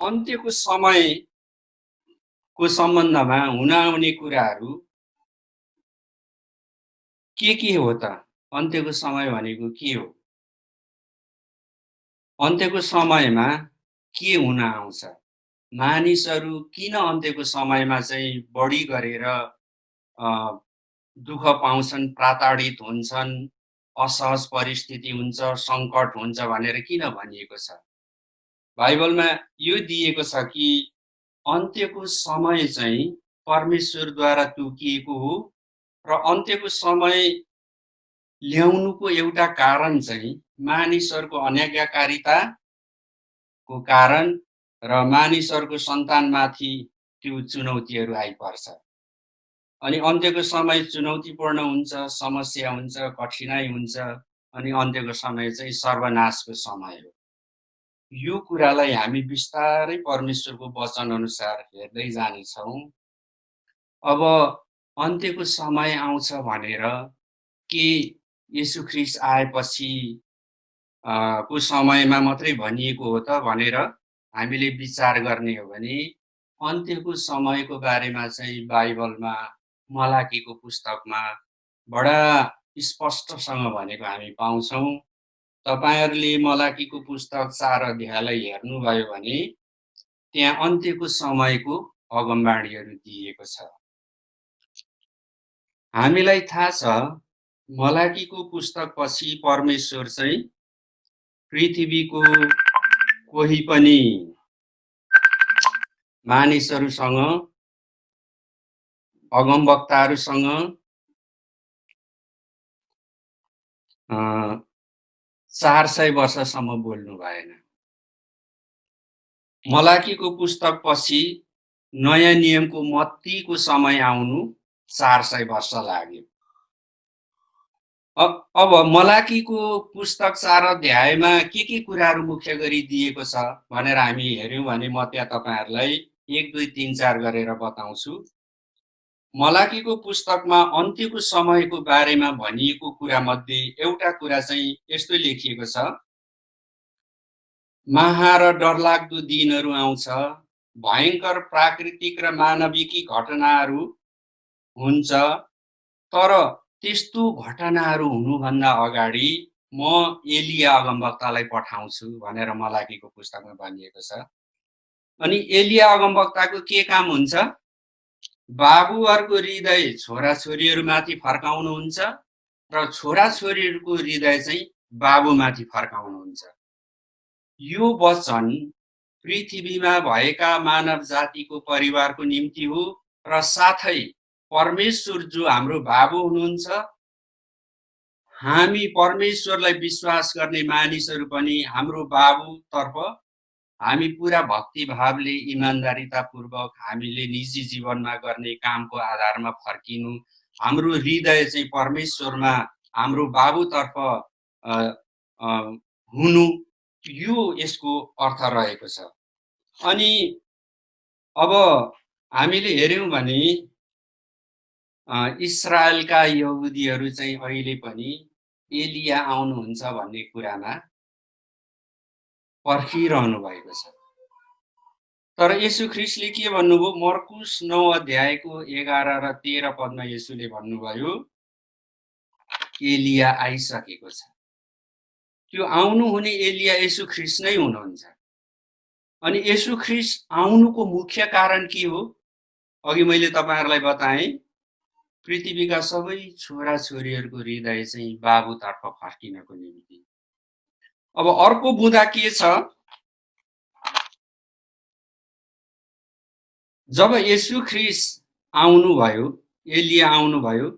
अन्त्यको समयको सम्बन्धमा हुन आउने कुराहरू के हो त? अन्त्यको समय भनेको के हो? अन्त्यको समयमा के हुन आउँछ? मानिसहरू किन अन्त्यको समयमा चाहिँ बढी गरेर दुःख पाउँछन्, प्रताडित हुन्छन्, असहज परिस्थिति हुन्छ, सङ्कट हुन्छ भनेर किन भनिएको छ? बाइबलमा यो दिएको छ कि अन्त्यको समय चाहिँ परमेश्वरद्वारा तोकिएको हो र अन्त्यको समय ल्याउनुको एउटा कारण चाहिँ मानिसहरूको अनाज्ञाकारिताको कारण र मानिसहरूको सन्तानमाथि त्यो चुनौतीहरू आइपर्छ। अनि अन्त्यको समय चुनौतीपूर्ण हुन्छ, समस्या हुन्छ, कठिनाइ हुन्छ अनि अन्त्यको समय चाहिँ सर्वनाशको समय हो। यो कुरालाई हामी बिस्तारै परमेश्वरको वचन अनुसार हेर्दै जानेछौँ। अब अन्त्यको समय आउँछ भनेर के येशू ख्रीष्ट आएपछि को समयमा मात्रै भनिएको हो त भनेर हामीले विचार गर्ने हो भने अन्त्यको समयको बारेमा चाहिँ बाइबलमा मलाकीको पुस्तकमा बडा स्पष्टसँग भनेको हामी पाउँछौँ। तपाईहरुले मलाकीको पुस्तक 4 अध्यायलाई हेर्नुभयो भने त्यहाँ अन्त्यको समयको अगमबाणीहरू दिएको छ। हामीलाई थाहा छ मलाकीको पुस्तकपछि परमेश्वर चाहिँ पृथ्वीको कोही पनि मानिसहरूसँग अगमवक्ताहरूसँग 400 वर्षसम्म बोल्नु भएन। मलाकीको पुस्तकपछि नयाँ नियमको मत्तीको समय आउनु 400 वर्ष लाग्यो। अब मलाकीको पुस्तक 4 अध्यायमा के कुराहरू मुख्य गरी दिएको छ भनेर हामी हेर्यौं भने म त्यहाँ तपाईहरुलाई 1 2 3 4 गरेर बताउँछु। मलाकीको पुस्तकमा अन्त्यको समयको बारेमा भनिएको कुरा मध्ये एउटा कुरा चाहिँ यस्तो लेखिएको छ, महा र डरलाग्दो दिनहरू आउँछ, भयंकर प्राकृतिक र मानविकी घटनाहरू हुन्छ, तर त्यस्तो घटनाहरू हुनुभन्दा अगाडि म एलिया अगमवक्तालाई पठाउँछु भनेर मलाकीको पुस्तकमा भनिएको छ। अनि एलिया अगमवक्ताको के काम हुन्छ? बाबुहरूको हृदय छोराछोरीहरूमाथि फर्काउनुहुन्छ र छोराछोरीहरूको हृदय चाहिँ बाबुमाथि फर्काउनुहुन्छ। यो वचन पृथ्वीमा भएका मानव जातिको परिवारको निम्ति हो र साथै परमेश्वर जो हाम्रो बाबु हुनुहुन्छ, हामी परमेश्वरलाई विश्वास गर्ने मानिसहरू पनि हाम्रो बाबुतर्फ हामी पूरा भक्ति भावले इमानदारीतापूर्वक हामीले निजी जीवनमा गर्ने कामको आधारमा फर्किनु, हाम्रो हृदय चाहिँ परमेश्वरमा हाम्रो बाबुतर्फ हुनु, यो यसको अर्थ रहेको छ। अनि अब हामीले हेर्यौं भने इस्राएलका यहुदीहरू चाहिँ अहिले पनि एलिया आउनुहुन्छ भन्ने कुरामा पर्खिरहनु भएको छ। तर येशू ख्रीष्टले के भन्नुभयो? मर्कुस 9 अध्यायको 11 र 13 पदमा येशूले भन्नुभयो, एलिया आइसकेको छ। त्यो आउनु हुने एलिया येशू ख्रीष्ट नै हुनुहुन्छ। अनि येशू ख्रीष्ट आउनुको मुख्य कारण के हो? अघि मैले तपाईहरुलाई बताएँ, पृथ्वीका सबै छोराछोरीहरूको हृदय चाहिँ बाबुतर्फ फर्किनको निम्ति। अब अर्को बुँदा के छ? जब येशू ख्रीष्ट आउनुभयो, एलिया आउनुभयो,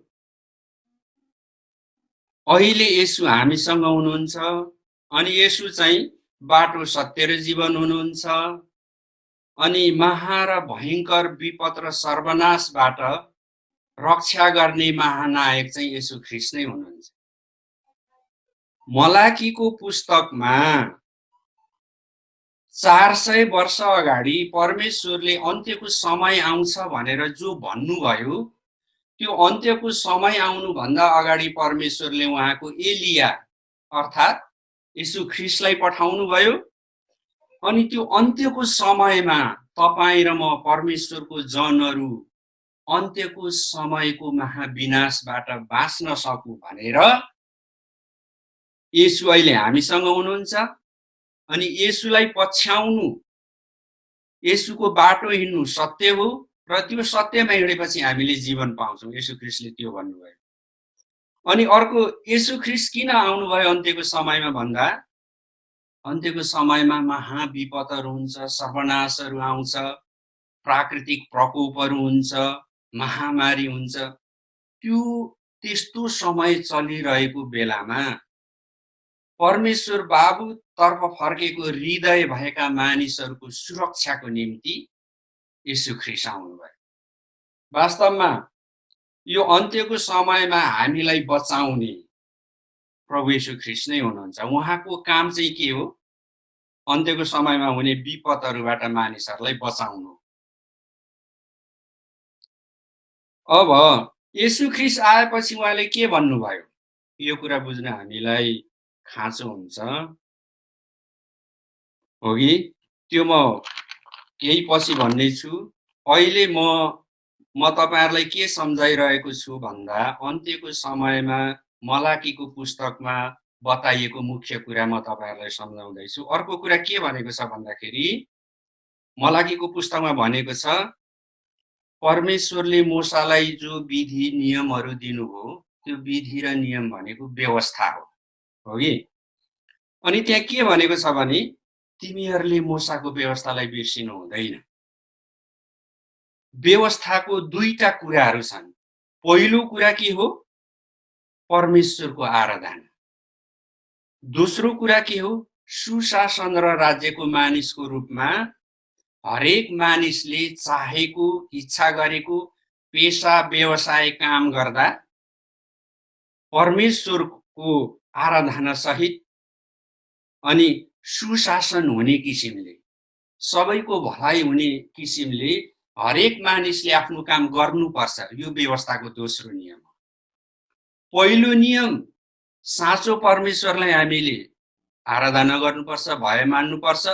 अहिले येशू हामीसँग हुनुहुन्छ अनि येशू चाहिँ बाटो, सत्य र जीवन हुनुहुन्छ। अनि महा र भयंकर विपद र सर्वनाशबाट रक्षा गर्ने महानायक चाहिँ येशू ख्रीष्ट नै हुनुहुन्छ। मलाकीको पुस्तकमा 400 वर्ष अगाडि परमेश्वरले अन्त्यको समय आउँछ भनेर जो भन्नुभयो, त्यो अन्त्यको समय आउनु भन्दा अगाडि परमेश्वरले उहाँको एलिया अर्थात् येशू ख्रीष्टलाई पठाउनु भयो अनि त्यो अन्त्यको समयमा तपाईँ र म परमेश्वरको जनहरू अन्त्यको समयको महाविनाशबाट बाँच्न सकौँ भनेर येशू अहिले हामीसँग हुनुहुन्छ। अनि येशूलाई पछ्याउनु, येशूको बाटो हिँड्नु सत्य हो र त्यो सत्यमा हिँडेपछि हामीले जीवन पाउँछौँ। येशू ख्रीष्टले त्यो भन्नुभयो। अनि अर्को, येशू ख्रीष्ट किन आउनुभयो अन्त्यको समयमा भन्दा, अन्त्यको समयमा महाविपदहरू हुन्छ, सर्वनाशहरू आउँछ, प्राकृतिक प्रकोपहरू हुन्छ, महामारी हुन्छ। त्यो त्यस्तो समय चलिरहेको बेलामा परमेश्वर बाबुतर्फ फर्केको हृदय भएका मानिसहरूको सुरक्षाको निम्ति येशू ख्रीष्ट आउनुभयो। वास्तवमा यो अन्त्यको समयमा हामीलाई बचाउने प्रभु येशू ख्रीष्ट नै हुनुहुन्छ। उहाँको काम चाहिँ के हो? अन्त्यको समयमा हुने विपदहरूबाट मानिसहरूलाई बचाउनु। अब येशू ख्रीष्ट आएपछि उहाँले के भन्नुभयो? यो कुरा बुझ्न हामीलाई खाँचो हुन्छ हो कि? त्यो म केही पछि भन्ने छु। अहिले म तपाईहरुलाई के सम्झाइरहेको छु भन्दा, अन्त्यको समयमा मलाकीको पुस्तकमा बताइएको मुख्य कुरा म तपाईहरुलाई सम्झाउँदैछु। अर्को कुरा के भनेको छ भन्दाखेरि, मलाकीको पुस्तकमा भनेको छ, परमेश्वरले मूसालाई जो विधि नियमहरू दिनुभयो, त्यो विधि र नियम भनेको व्यवस्था हो कि? अनि त्यहाँ के भनेको छ भने, तिमीहरूले मूसाको व्यवस्थालाई बिर्सिनु हुँदैन। व्यवस्थाको दुईटा कुराहरू छन्। पहिलो कुरा के हो? परमेश्वरको आराधना। दोस्रो कुरा के हो? सुशासन र राज्यको मानिसको रूपमा हरेक मानिसले चाहेको, इच्छा गरेको पेशा व्यवसाय काम गर्दा परमेश्वरको आराधना सहित अनि सुशासन हुने किसिमले, सबैको भलाइ हुने किसिमले हरेक मानिसले आफ्नो काम गर्नुपर्छ। यो व्यवस्थाको दोस्रो नियम हो। पहिलो नियम, साँचो परमेश्वरलाई हामीले आराधना गर्नुपर्छ, भय मान्नुपर्छ।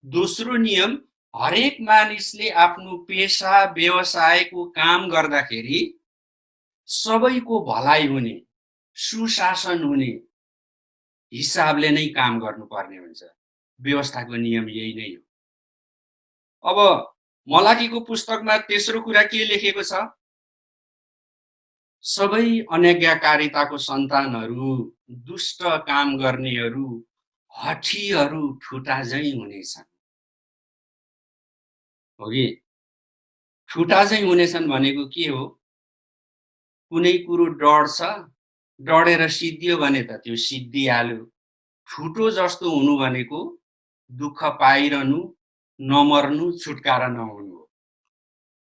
दोस्रो नियम, हरेक मानिसले आफ्नो पेशा व्यवसायको काम गर्दाखेरि सबैको भलाइ हुने, सुशासन हुने हिसाबले नै काम गर्नुपर्ने हुन्छ। व्यवस्थाको नियम यही नै हो। अब मलाकीको पुस्तकमा तेस्रो कुरा के लेखेको छ? सबै अनज्ञाकारिताको सन्तानहरू, दुष्ट काम गर्नेहरू, हठीहरू ठुटा झैं हुनेछन्। हो कि? ठुटा झैं हुनेछन् भनेको के हो? कुनै कुरो डढ्छ, डढेर सिद्धियो भने त त्यो सिद्धिहाल्यो। ठुटो जस्तो हुनु भनेको दुःख पाइरहनु, नमर्नु, छुटकारा नहुनु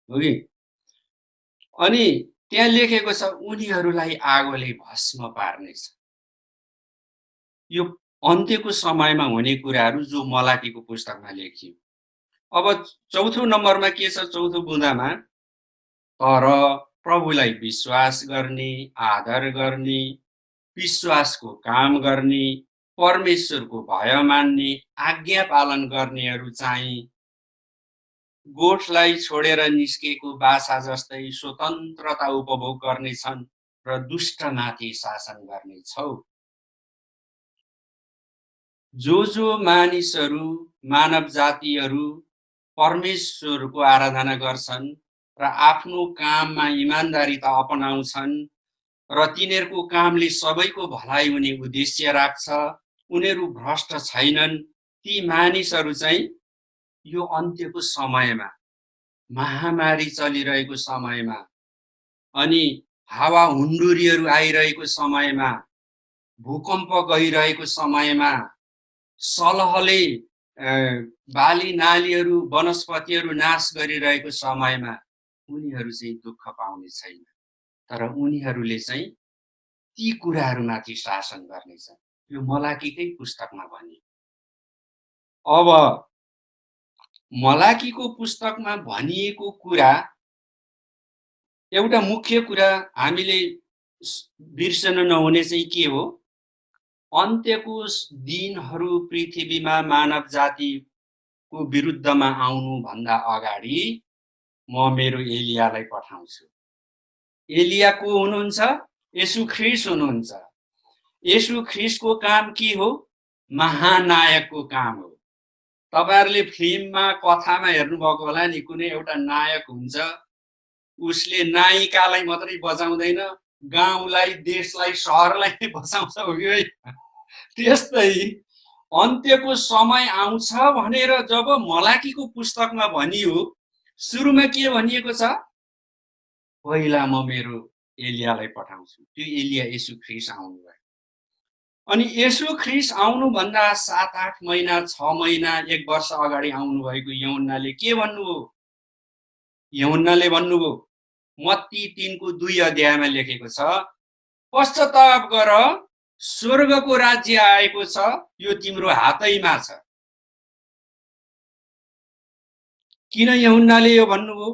हो कि? अनि त्यहाँ लेखेको छ, उनीहरूलाई आगोले भस्म पार्नेछ। यो अन्त्यको समयमा हुने कुराहरू जो मलाकीको पुस्तकमा लेखियो। अब चौथो नम्बरमा के छ? चौथो बुँदामा, तर प्रभुलाई विश्वास गर्ने, आदर गर्ने, विश्वासको काम गर्ने, परमेश्वरको भय मान्ने, आज्ञा पालन गर्नेहरू चाहिँ गोठलाई छोडेर निस्केको बाछा जस्तै स्वतन्त्रता उपभोग गर्नेछन् र दुष्टमाथि शासन गर्नेछौ। जो मानिसहरू, मानव जातिहरू परमेश्वरको आराधना गर्छन् र आफ्नो काममा इमानदारीता अपनाउँछन् र तिनीहरूको कामले सबैको भलाइ हुने उद्देश्य राख्छ, उनीहरू भ्रष्ट छैनन्, ती मानिसहरू चाहिँ यो अन्त्यको समयमा, महामारी चलिरहेको समयमा अनि हावा हुन्डुरीहरू आइरहेको समयमा, भूकम्प गइरहेको समयमा, सलहले बाली नालीहरू, वनस्पतिहरू नाश गरिरहेको समयमा उनीहरू चाहिँ दुःख पाउने छैन। तर उनीहरूले चाहिँ ती कुराहरूमाथि शासन गर्नेछन्। यो मलाकीकै पुस्तकमा भनियो। अब मलाकीको पुस्तकमा भनिएको कुरा, एउटा मुख्य कुरा हामीले बिर्सन नहुने चाहिँ के हो? अन्त्यको दिनहरू पृथ्वीमा मानव जाति को विरुद्धमा आउनुभन्दा अगाडि म मेरो एलियालाई पठाउँछु। एलिया को हुनुहुन्छ? येशू ख्रीष्ट हुनुहुन्छ। येशू ख्रीष्टको काम के हो? महानायकको काम हो। तपाईहरुले फिल्ममा कथामा हेर्नुभएको होला नि, कुनै एउटा नायक हुन्छ, उसले नायिकालाई मात्रै बचाउँदैन, गाउँलाई, देशलाई, सहरलाई नै बचाउँछ हो कि होइन? त्यस्तै अन्त्यको समय आउँछ भनेर जब मलाकीको पुस्तकमा भनियो, सुरुमा के भनिएको छ? पहिला म मेरो एलियालाई पठाउँछु। त्यो एलिया येशू ख्रीष्ट आउनुभयो। अनि येशू ख्रीष्ट आउनुभन्दा 7-8 महिना, 6 महिना, 1 वर्ष अगाडि आउनुभएको यूहन्नाले के भन्नुभयो? यूहन्नाले भन्नुभयो, मत्ती 3को 2 अध्यायमा लेखेको छ, पश्चाताप गर, स्वर्गको राज्य आएको छ, यो तिम्रो हातैमा छ। किन यूहन्नाले यो भन्नुभयो?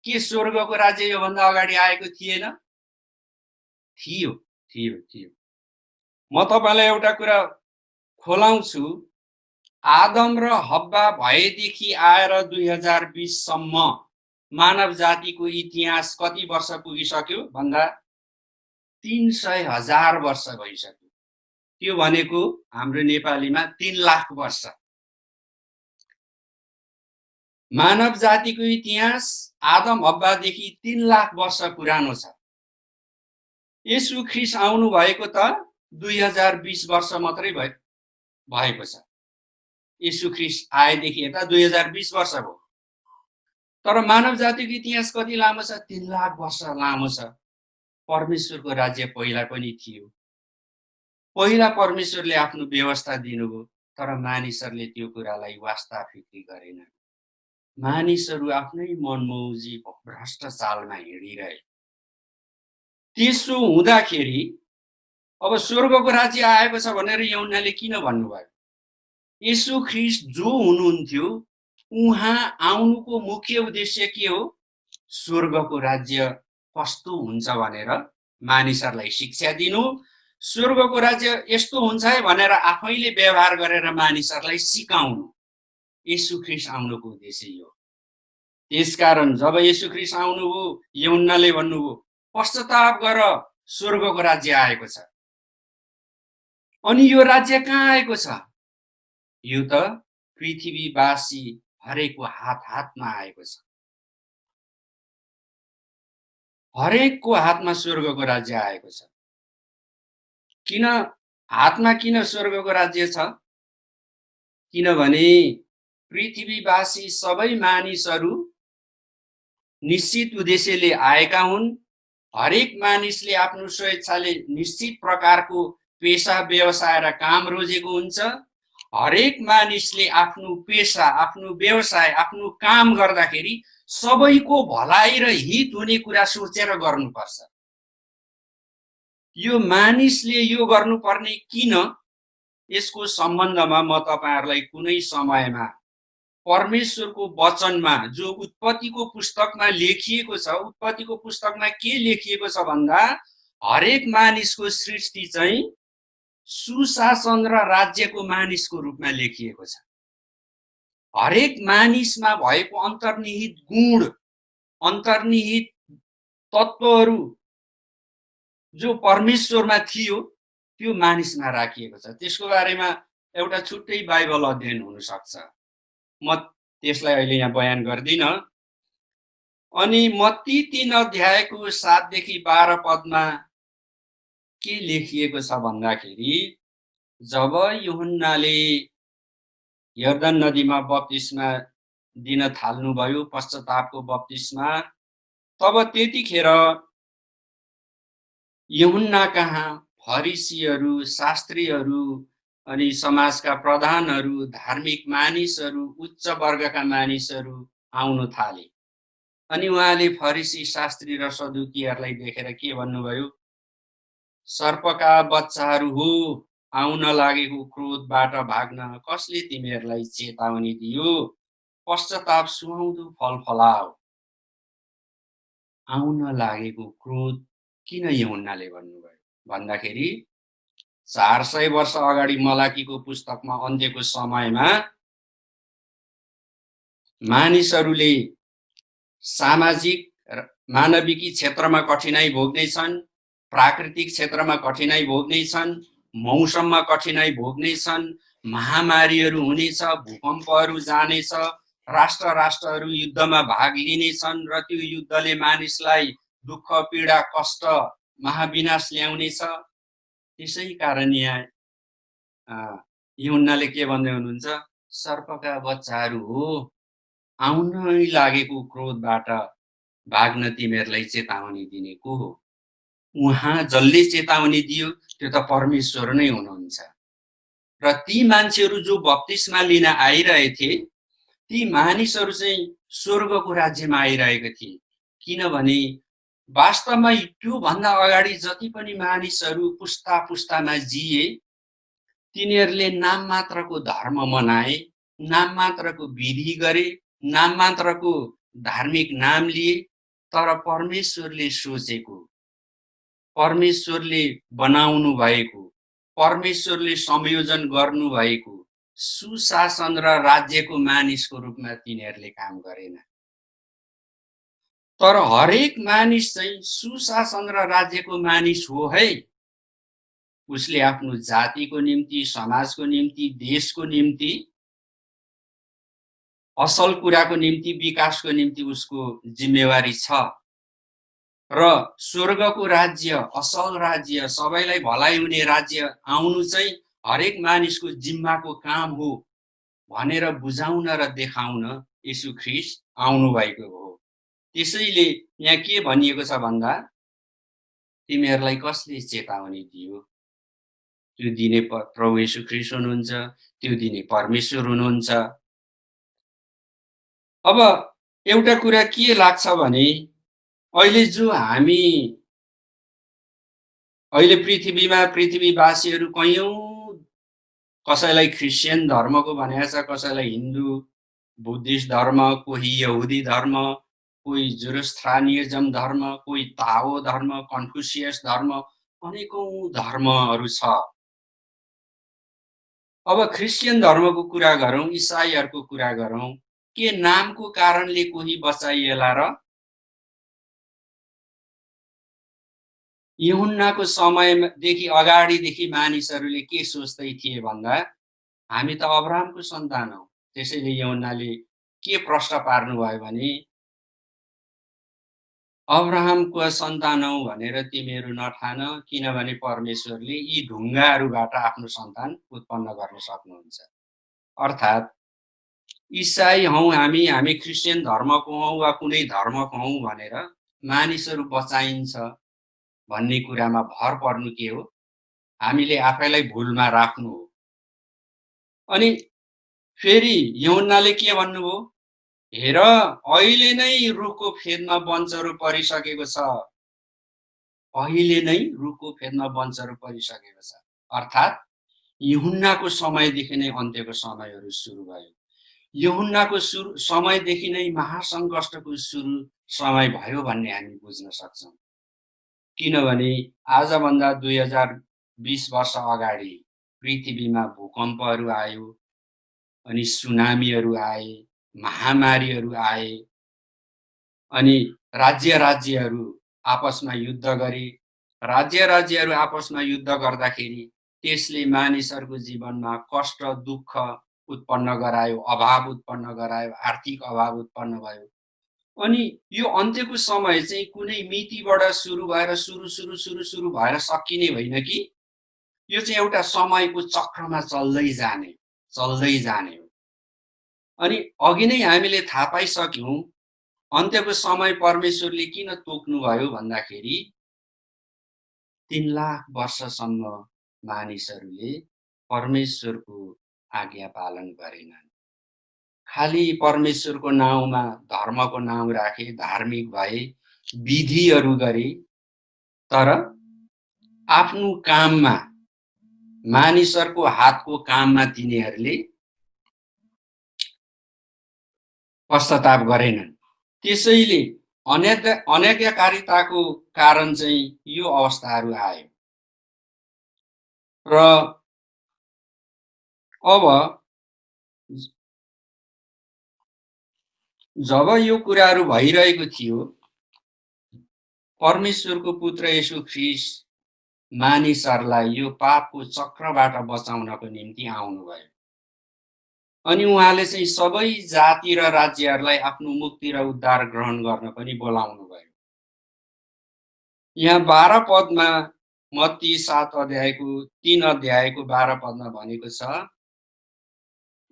के स्वर्गको राज्य योभन्दा अगाडि आएको थिएन? थियो, थियो, थियो। म तपाईलाई एउटा कुरा खोलाउँछु, आदम र हब्बा भएदेखि आएर 2020 सम्म मानव जातिको इतिहास कति वर्ष पुगिसक्यो भन्दा 300,000 वर्ष भइसक्यो। त्यो भनेको हाम्रो नेपालीमा 3 लाख वर्ष। मानव जातिको इतिहास आदम हब्बादेखि 3 लाख वर्ष पुरानो छ। येशू ख्रीष्ट आउनु भएको त 2020 वर्ष मात्रै भएको छ। येशू ख्रीष्ट आएदेखि यता 2020 वर्ष भयो। तर मानव जातिको इतिहास कति लामो छ? 3 लाख वर्ष लामो छ। परमेश्वरको राज्य पहिला पनि थियो। पहिला परमेश्वरले आफ्नो व्यवस्था दिनुभयो, तर मानिसहरूले त्यो कुरालाई वास्ता फिक्री गरेनन्। मानिसहरू आफ्नै मनमौजी भ्रष्ट चालमा हिँडिरहे। त्यसो हुँदाखेरि अब स्वर्गको राज्य आएको छ भनेर यूहन्नाले किन भन्नुभयो? येशू ख्रीष्ट जो हुनुहुन्थ्यो, उहाँ आउनुको मुख्य उद्देश्य के हो? स्वर्गको राज्य कस्तो हुन्छ भनेर मानिसहरूलाई शिक्षा दिनु, स्वर्गको राज्य यस्तो हुन्छ है भनेर आफैले व्यवहार गरेर मानिसहरूलाई सिकाउनु। येशू ख्रीष्ट आउनुको उद्देश्य यो। त्यसकारण जब येशू ख्रीष्ट आउनुभयो, यूहन्नाले भन्नुभयो, पश्चाताप गर, स्वर्गको राज्य आएको छ। अनि यो राज्य कहाँ आएको छ? यो त पृथ्वीवासी हरेकको हातमा आएको छ। हरेकको हातमा स्वर्गको राज्य आएको छ। किन हातमा किन स्वर्गको राज्य छ? किनभने पृथ्वीवासी सबै मानिसहरू निश्चित उद्देश्यले आएका हुन्। हरेक मानिसले आफ्नो स्वेच्छाले निश्चित प्रकारको पेशा, व्यवसाय र काम रोजेको हुन्छ। हरेक मानिसले आफ्नो पेशा, आफ्नो व्यवसाय, आफ्नो काम गर्दाखेरि सबैको भलाइ र हित हुने कुरा सोचेर गर्नुपर्छ। यो मानिसले यो गर्नुपर्ने किन? यसको सम्बन्धमा म तपाईहरुलाई कुनै समयमा परमेश्वरको वचनमा जो उत्पत्तिको पुस्तकमा लेखिएको छ, उत्पत्तिको पुस्तकमा के लेखिएको छ भन्दा हरेक मानिसको सृष्टि चाहिँ सुशासन र राज्यको मानिसको रूपमा लेखिएको छ। हरेक मानिसमा भएको अन्तर्निहित गुण, अन्तर्निहित तत्त्वहरू जो परमेश्वरमा थियो, त्यो मानिसमा राखिएको छ। त्यसको बारेमा एउटा छुट्टै बाइबल अध्ययन हुन सक्छ। म त्यसलाई अहिले यहाँ बयान गर्दिन। अनि मत्ती 3 अध्यायको 7 देखि 12 पदमा के लेखिएको छ भन्दाखेरि, जब यूहन्नाले यर्दन नदीमा बप्तिस्मा दिन थाल्नुभयो, पश्चातापको बप्तिस्मा, तब त्यतिखेर यूहन्ना कहाँ फरिसीहरू, शास्त्रीहरू अनि समाजका प्रधानहरू, धार्मिक मानिसहरू, उच्च वर्गका मानिसहरू आउन थाले। अनि उहाँले फरिसी, शास्त्री र सदुकीहरूलाई देखेर के भन्नुभयो? सर्पका बच्चाहरू हो, आउन लागेको क्रोधबाट भाग्न कसले तिमीहरूलाई चेतावनी दियो? पश्चाताप सुहाउँदो फल फलाओ। आउन लागेको क्रोध किन यूहन्नाले भन्नुभयो भन्दाखेरि 400 वर्ष अगाडि मलाकीको पुस्तकमा अन्त्यको समयमा मानिसहरूले सामाजिक र मानविकी क्षेत्रमा कठिनाइ भोग्नेछन्, प्राकृतिक क्षेत्रमा कठिनाइ भोग्नेछन्, मौसममा कठिनाइ भोग्नेछन्, महामारीहरू हुनेछ, भूकम्पहरू जानेछ, राष्ट्रहरू युद्धमा भाग लिनेछन् र त्यो युद्धले मानिसलाई दुःख, पीडा, कष्ट, महाविनाश ल्याउनेछ। त्यसै कारण यहाँ यूहन्नाले के भन्दै हुनुहुन्छ? सर्पका बच्चाहरू हो, आउनै लागेको क्रोधबाट भाग्न तिमीहरूलाई चेतावनी दिने को हो? उहाँ जसले चेतावनी दियो त्यो त परमेश्वर नै हुनुहुन्छ। र ती मान्छेहरू जो बप्तिस्मा लिन आइरहेथे, ती मानिसहरू चाहिँ स्वर्गको राज्यमा आइरहेका थिए। किनभने वास्तवमा त्योभन्दा अगाडि जति पनि मानिसहरू पुस्ता पुस्तामा जिए, तिनीहरूले नाम मात्रको धर्म मनाए, नाम मात्रको विधि गरे, नाम मात्रको धार्मिक नाम लिए, तर परमेश्वरले सोचेको, परमेश्वरले बनाउनु भएको, परमेश्वरले संयोजन गर्नुभएको सुशासन र राज्यको मानिसको रूपमा तिनीहरूले काम गरेन। तर हरेक मानिस चाहिँ सुशासन र राज्यको मानिस हो है। उसले आफ्नो जातिको निम्ति, समाजको निम्ति, देशको निम्ति, असल कुराको निम्ति, विकासको निम्ति उसको जिम्मेवारी छ। र स्वर्गको राज्य, असल राज्य, सबैलाई भलाइ हुने राज्य आउनु चाहिँ हरेक मानिसको जिम्माको काम हो भनेर बुझाउन र देखाउन यीशु ख्रीष्ट आउनु भएको हो। त्यसैले यहाँ के भनिएको छ भन्दा, तिमीहरूलाई कसले चेतावनी दियो? त्यो दिने प्रभु यीशु ख्रीष्ट हुनुहुन्छ, त्यो दिने परमेश्वर हुनुहुन्छ। अब एउटा कुरा के लाग्छ भने, अहिले जो हामी अहिले पृथ्वीमा पृथ्वीवासीहरू कैयौँ, कसैलाई क्रिस्चियन धर्मको भनेको छ, कसैलाई हिन्दू, बुद्धिस्ट धर्म, कोही यहुदी धर्म, कोही जुरोस्ट्रानियजम धर्म, कोही ताओ धर्म, कन्फ्युसियस धर्म, अनेकौँ धर्महरू छ। अब क्रिस्चियन धर्मको कुरा गरौँ, इसाईहरूको कुरा गरौँ, के नामको कारणले कोही बचाइएला र? यूहन्नाको समयदेखि अगाडिदेखि मानिसहरूले के सोच्दै थिए भन्दा, हामी त अब्राहमको सन्तान हौ। त्यसैले यूहन्नाले के प्रश्न पार्नुभयो भने, अब्राहमको सन्तान हौ भनेर तिमीहरू नठान, किनभने परमेश्वरले यी ढुङ्गाहरूबाट आफ्नो सन्तान उत्पन्न गर्न सक्नुहुन्छ। अर्थात् इसाई हौ हामी क्रिस्चियन धर्मको हौ वा कुनै धर्मको हौ भनेर मानिसहरू बचाइन्छ भन्ने कुरामा भर पर्नु के हो? हामीले आफैलाई भुलमा राख्नु हो। अनि फेरि यूहन्नाले के भन्नुभयो? हेर, अहिले नै रुखको फेदमा वंशहरू परिसकेको छ। अहिले नै रुखको फेदमा वंशहरू परिसकेको छ। अर्थात् यूहन्नाको समयदेखि नै अन्त्यको समयहरू सुरु भयो। यूहन्नाको समयदेखि नै महासङ्कष्टको सुरु समय भयो भन्ने हामी बुझ्न सक्छौँ। किनभने आजभन्दा 2020 वर्ष अगाडि पृथ्वीमा भूकम्पहरू आयो, अनि सुनामीहरू आए, महामारीहरू आए, अनि राज्यहरू आपसमा युद्ध गरे। राज्यहरू आपसमा युद्ध गर्दाखेरि त्यसले मानिसहरूको जीवनमा कष्ट, दुःख उत्पन्न गरायो, अभाव उत्पन्न गरायो, आर्थिक अभाव उत्पन्न भयो। अनि यो अन्त्यको समय चाहिँ कुनै मितिबाट सुरु भएर सुरु भएर सकिने होइन कि यो चाहिँ एउटा समयको चक्रमा चल्दै जाने हो। अनि अघि नै हामीले थाहा पाइसक्यौँ, अन्त्यको समय परमेश्वरले किन तोक्नुभयो भन्दाखेरि 3 लाख वर्षसम्म मानिसहरूले परमेश्वरको आज्ञा पालन गरेनन्। खाली परमेश्वरको नाउँमा धर्मको नाउँ राखे, धार्मिक भए, विधिहरू गरे, तर आफ्नो काममा, मानिसहरूको हातको काममा तिनीहरूले पश्चाताप गरेनन्। त्यसैले अनैक्यकारिताको कारण चाहिँ यो अवस्थाहरू आयो। र अब जब यो कुराहरू भइरहेको थियो, परमेश्वरको पुत्र येशू ख्रीष्ट मानिसहरूलाई यो पापको चक्रबाट बचाउनको निम्ति आउनुभयो। अनि उहाँले चाहिँ सबै जाति र राज्यहरूलाई आफ्नो मुक्ति र उद्धार ग्रहण गर्न पनि बोलाउनुभयो। यहाँ 12 पदमा मत्ती 7 अध्यायको 3 अध्यायको 12 पदमा भनेको छ,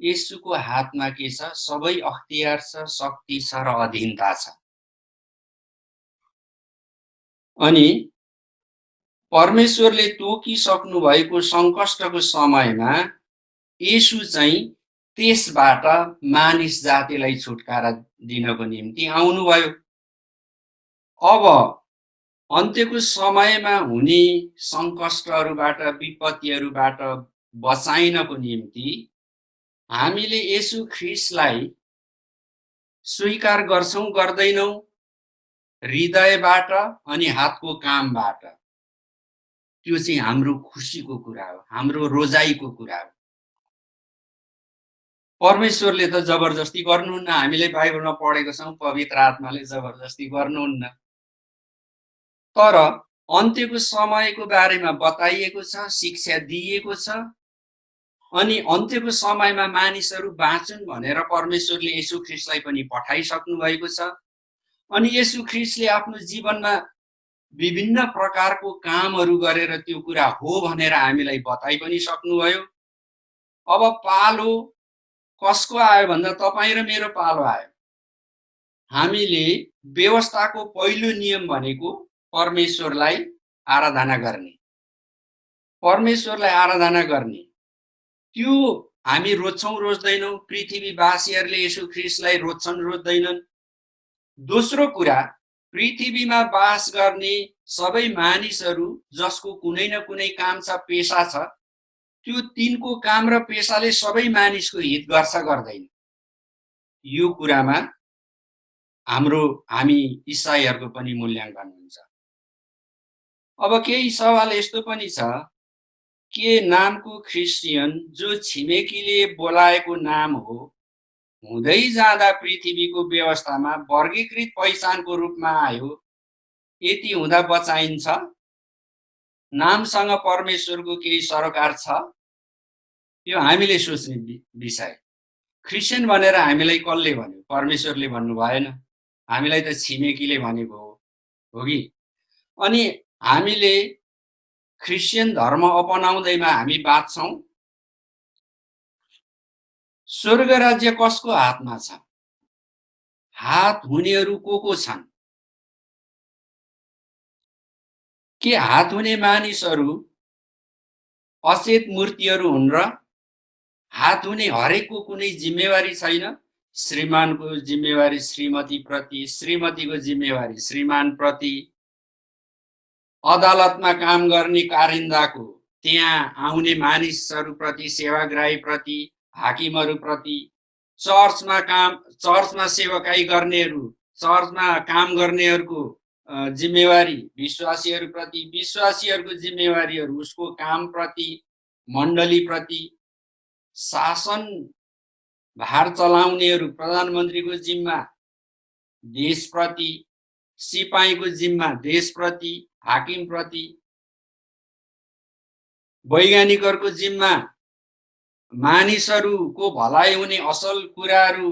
येशूको हातमा के छ? सबै अख्तियार छ, शक्ति छ र अधीनता छ। अनि परमेश्वरले तोकिसक्नु भएको सङ्कष्टको समयमा येशू चाहिँ त्यसबाट मानिस जातिलाई छुटकारा दिनको निम्ति आउनुभयो। अब अन्त्यको समयमा हुने सङ्कष्टहरूबाट, विपत्तिहरूबाट बचाइनको निम्ति हामीले येशू ख्रीष्टलाई स्वीकार गर्छौँ गर्दैनौँ, हृदयबाट अनि हातको कामबाट, त्यो चाहिँ हाम्रो खुसीको कुरा हो, हाम्रो रोजाइको कुरा हो। परमेश्वरले त जबरजस्ती गर्नुहुन्न। हामीले बाइबलमा पढेको छौँ, पवित्र आत्माले जबरजस्ती गर्नुहुन्न। तर अन्त्यको समयको बारेमा बताइएको छ, शिक्षा दिइएको छ। अनि अन्त्यको समयमा मानिसहरू बाँचुन् भनेर परमेश्वरले येशू ख्रीष्टलाई पनि पठाइसक्नु भएको छ। अनि येशू ख्रीष्टले आफ्नो जीवनमा विभिन्न प्रकारको कामहरू गरेर त्यो कुरा हो भनेर हामीलाई बताइ पनि सक्नुभयो। अब पालो कसको आयो भन्दा तपाईँ र मेरो पालो आयो। हामीले व्यवस्थाको पहिलो नियम भनेको परमेश्वरलाई आराधना गर्ने, परमेश्वरलाई आराधना गर्ने। त्यो हामी रोज्छौँ रोज्दैनौँ, पृथ्वीवासीहरूले येशू ख्रीष्टलाई रोज्छन् रोज्दैनन्। दोस्रो कुरा, पृथ्वीमा बास गर्ने सबै मानिसहरू जसको कुनै न कुनै काम छ, पेशा छ, त्यो तिनको काम र पेशाले सबै मानिसको हित गर्छ गर्दैन, यो कुरामा हामी इसाईहरूको पनि मूल्याङ्कन हुन्छ। अब केही सवाल यस्तो पनि छ, के नामको ख्रिस्टियन जो छिमेकीले बोलाएको नाम हो हुँदै जाँदा पृथ्वीको व्यवस्थामा वर्गीकृत पहिचानको रूपमा आयो, यति हुँदा बचाइन्छ? नामसँग परमेश्वरको केही सरोकार छ? यो हामीले सोच्ने विषय। क्रिस्चियन भनेर हामीलाई कसले भन्यो? परमेश्वरले भन्नु भएन, हामीलाई त छिमेकीले भनेको हो कि? अनि हामीले क्रिस्चियन धर्म अपनाउँदैमा हामी बाँच्छौँ। स्वर्ग राज्य कसको हातमा छ? हात हुनेहरू को छन्? के हात हुने मानिसहरू अचेत मूर्तिहरू हुन् र हात हुने हरेकको कुनै जिम्मेवारी छैन? श्रीमानको जिम्मेवारी श्रीमती प्रति, श्रीमतीको जिम्मेवारी श्रीमान प्रति, अदालतमा काम गर्ने कारिन्दाको त्यहाँ आउने मानिसहरूप्रति, सेवाग्राही प्रति, हाकिमहरू प्रति, चर्चमा सेवाकाई गर्नेहरू, चर्चमा काम गर्नेहरूको जिम्मेवारी विश्वासीहरूप्रति, विश्वासीहरूको जिम्मेवारीहरू उसको कामप्रति, मण्डलीप्रति, शासन भार चलाउनेहरू प्रधानमन्त्रीको जिम्मा देशप्रति, सिपाहीको जिम्मा देशप्रति, हाकिमप्रति, वैज्ञानिकहरूको जिम्मा मानिसहरूको भलाइ हुने असल कुराहरू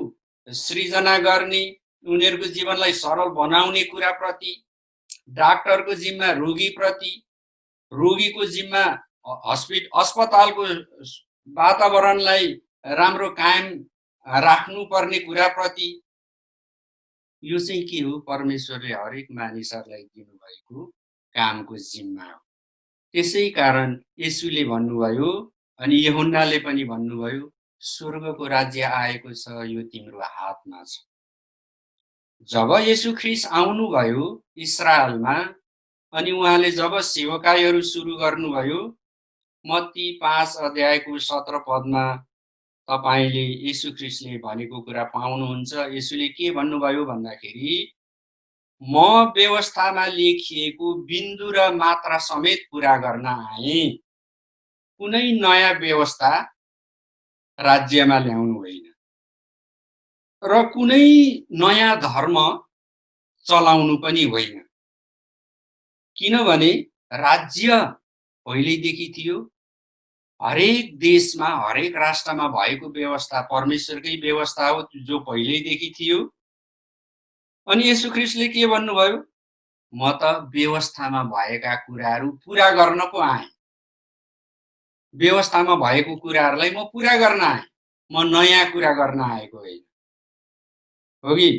सृजना गर्ने, उनीहरूको जीवनलाई सरल बनाउने कुराप्रति, डाक्टरको जिम्मा रोगीप्रति, रोगीको जिम्मा अस्पतालको वातावरणलाई राम्रो कायम राख्नुपर्ने कुराप्रति। यो चाहिँ के हो? परमेश्वरले हरेक मानिसहरूलाई दिनुभएको कामको जिम्मा हो। त्यसै कारण येशूले भन्नुभयो अनि यूहन्नाले पनि भन्नुभयो, स्वर्गको राज्य आएको छ, यो तिम्रो हातमा छ। जब येशू ख्रीष्ट आउनुभयो इस्रायलमा अनि उहाँले जब सेवकाईहरू सुरु गर्नुभयो, मत्ती 5 अध्यायको 17 पदमा तपाईले येशू ख्रीष्टले भनेको कुरा पाउनुहुन्छ। येशूले के भन्नुभयो भन्दाखेरि, म व्यवस्थामा लेखिएको बिन्दु र मात्रा समेत पूरा गर्न आए, कुनै नयाँ व्यवस्था राज्यमा ल्याउनु होइन। र कुनै नयाँ धर्म चलाउनु पनि होइन। किनभने राज्य पहिल्यैदेखि थियो। हरेक देशमा, हरेक राष्ट्रमा भएको व्यवस्था परमेश्वरकै व्यवस्था हो, जो पहिल्यैदेखि थियो। अनि येशू ख्रीष्टले के भन्नुभयो? म त व्यवस्थामा भएका कुराहरू पुरा गर्न पो आएँ। व्यवस्थामा भएको कुराहरूलाई म पुरा गर्न आएँ। म नयाँ कुरा गर्न आएको होइन। हो कि?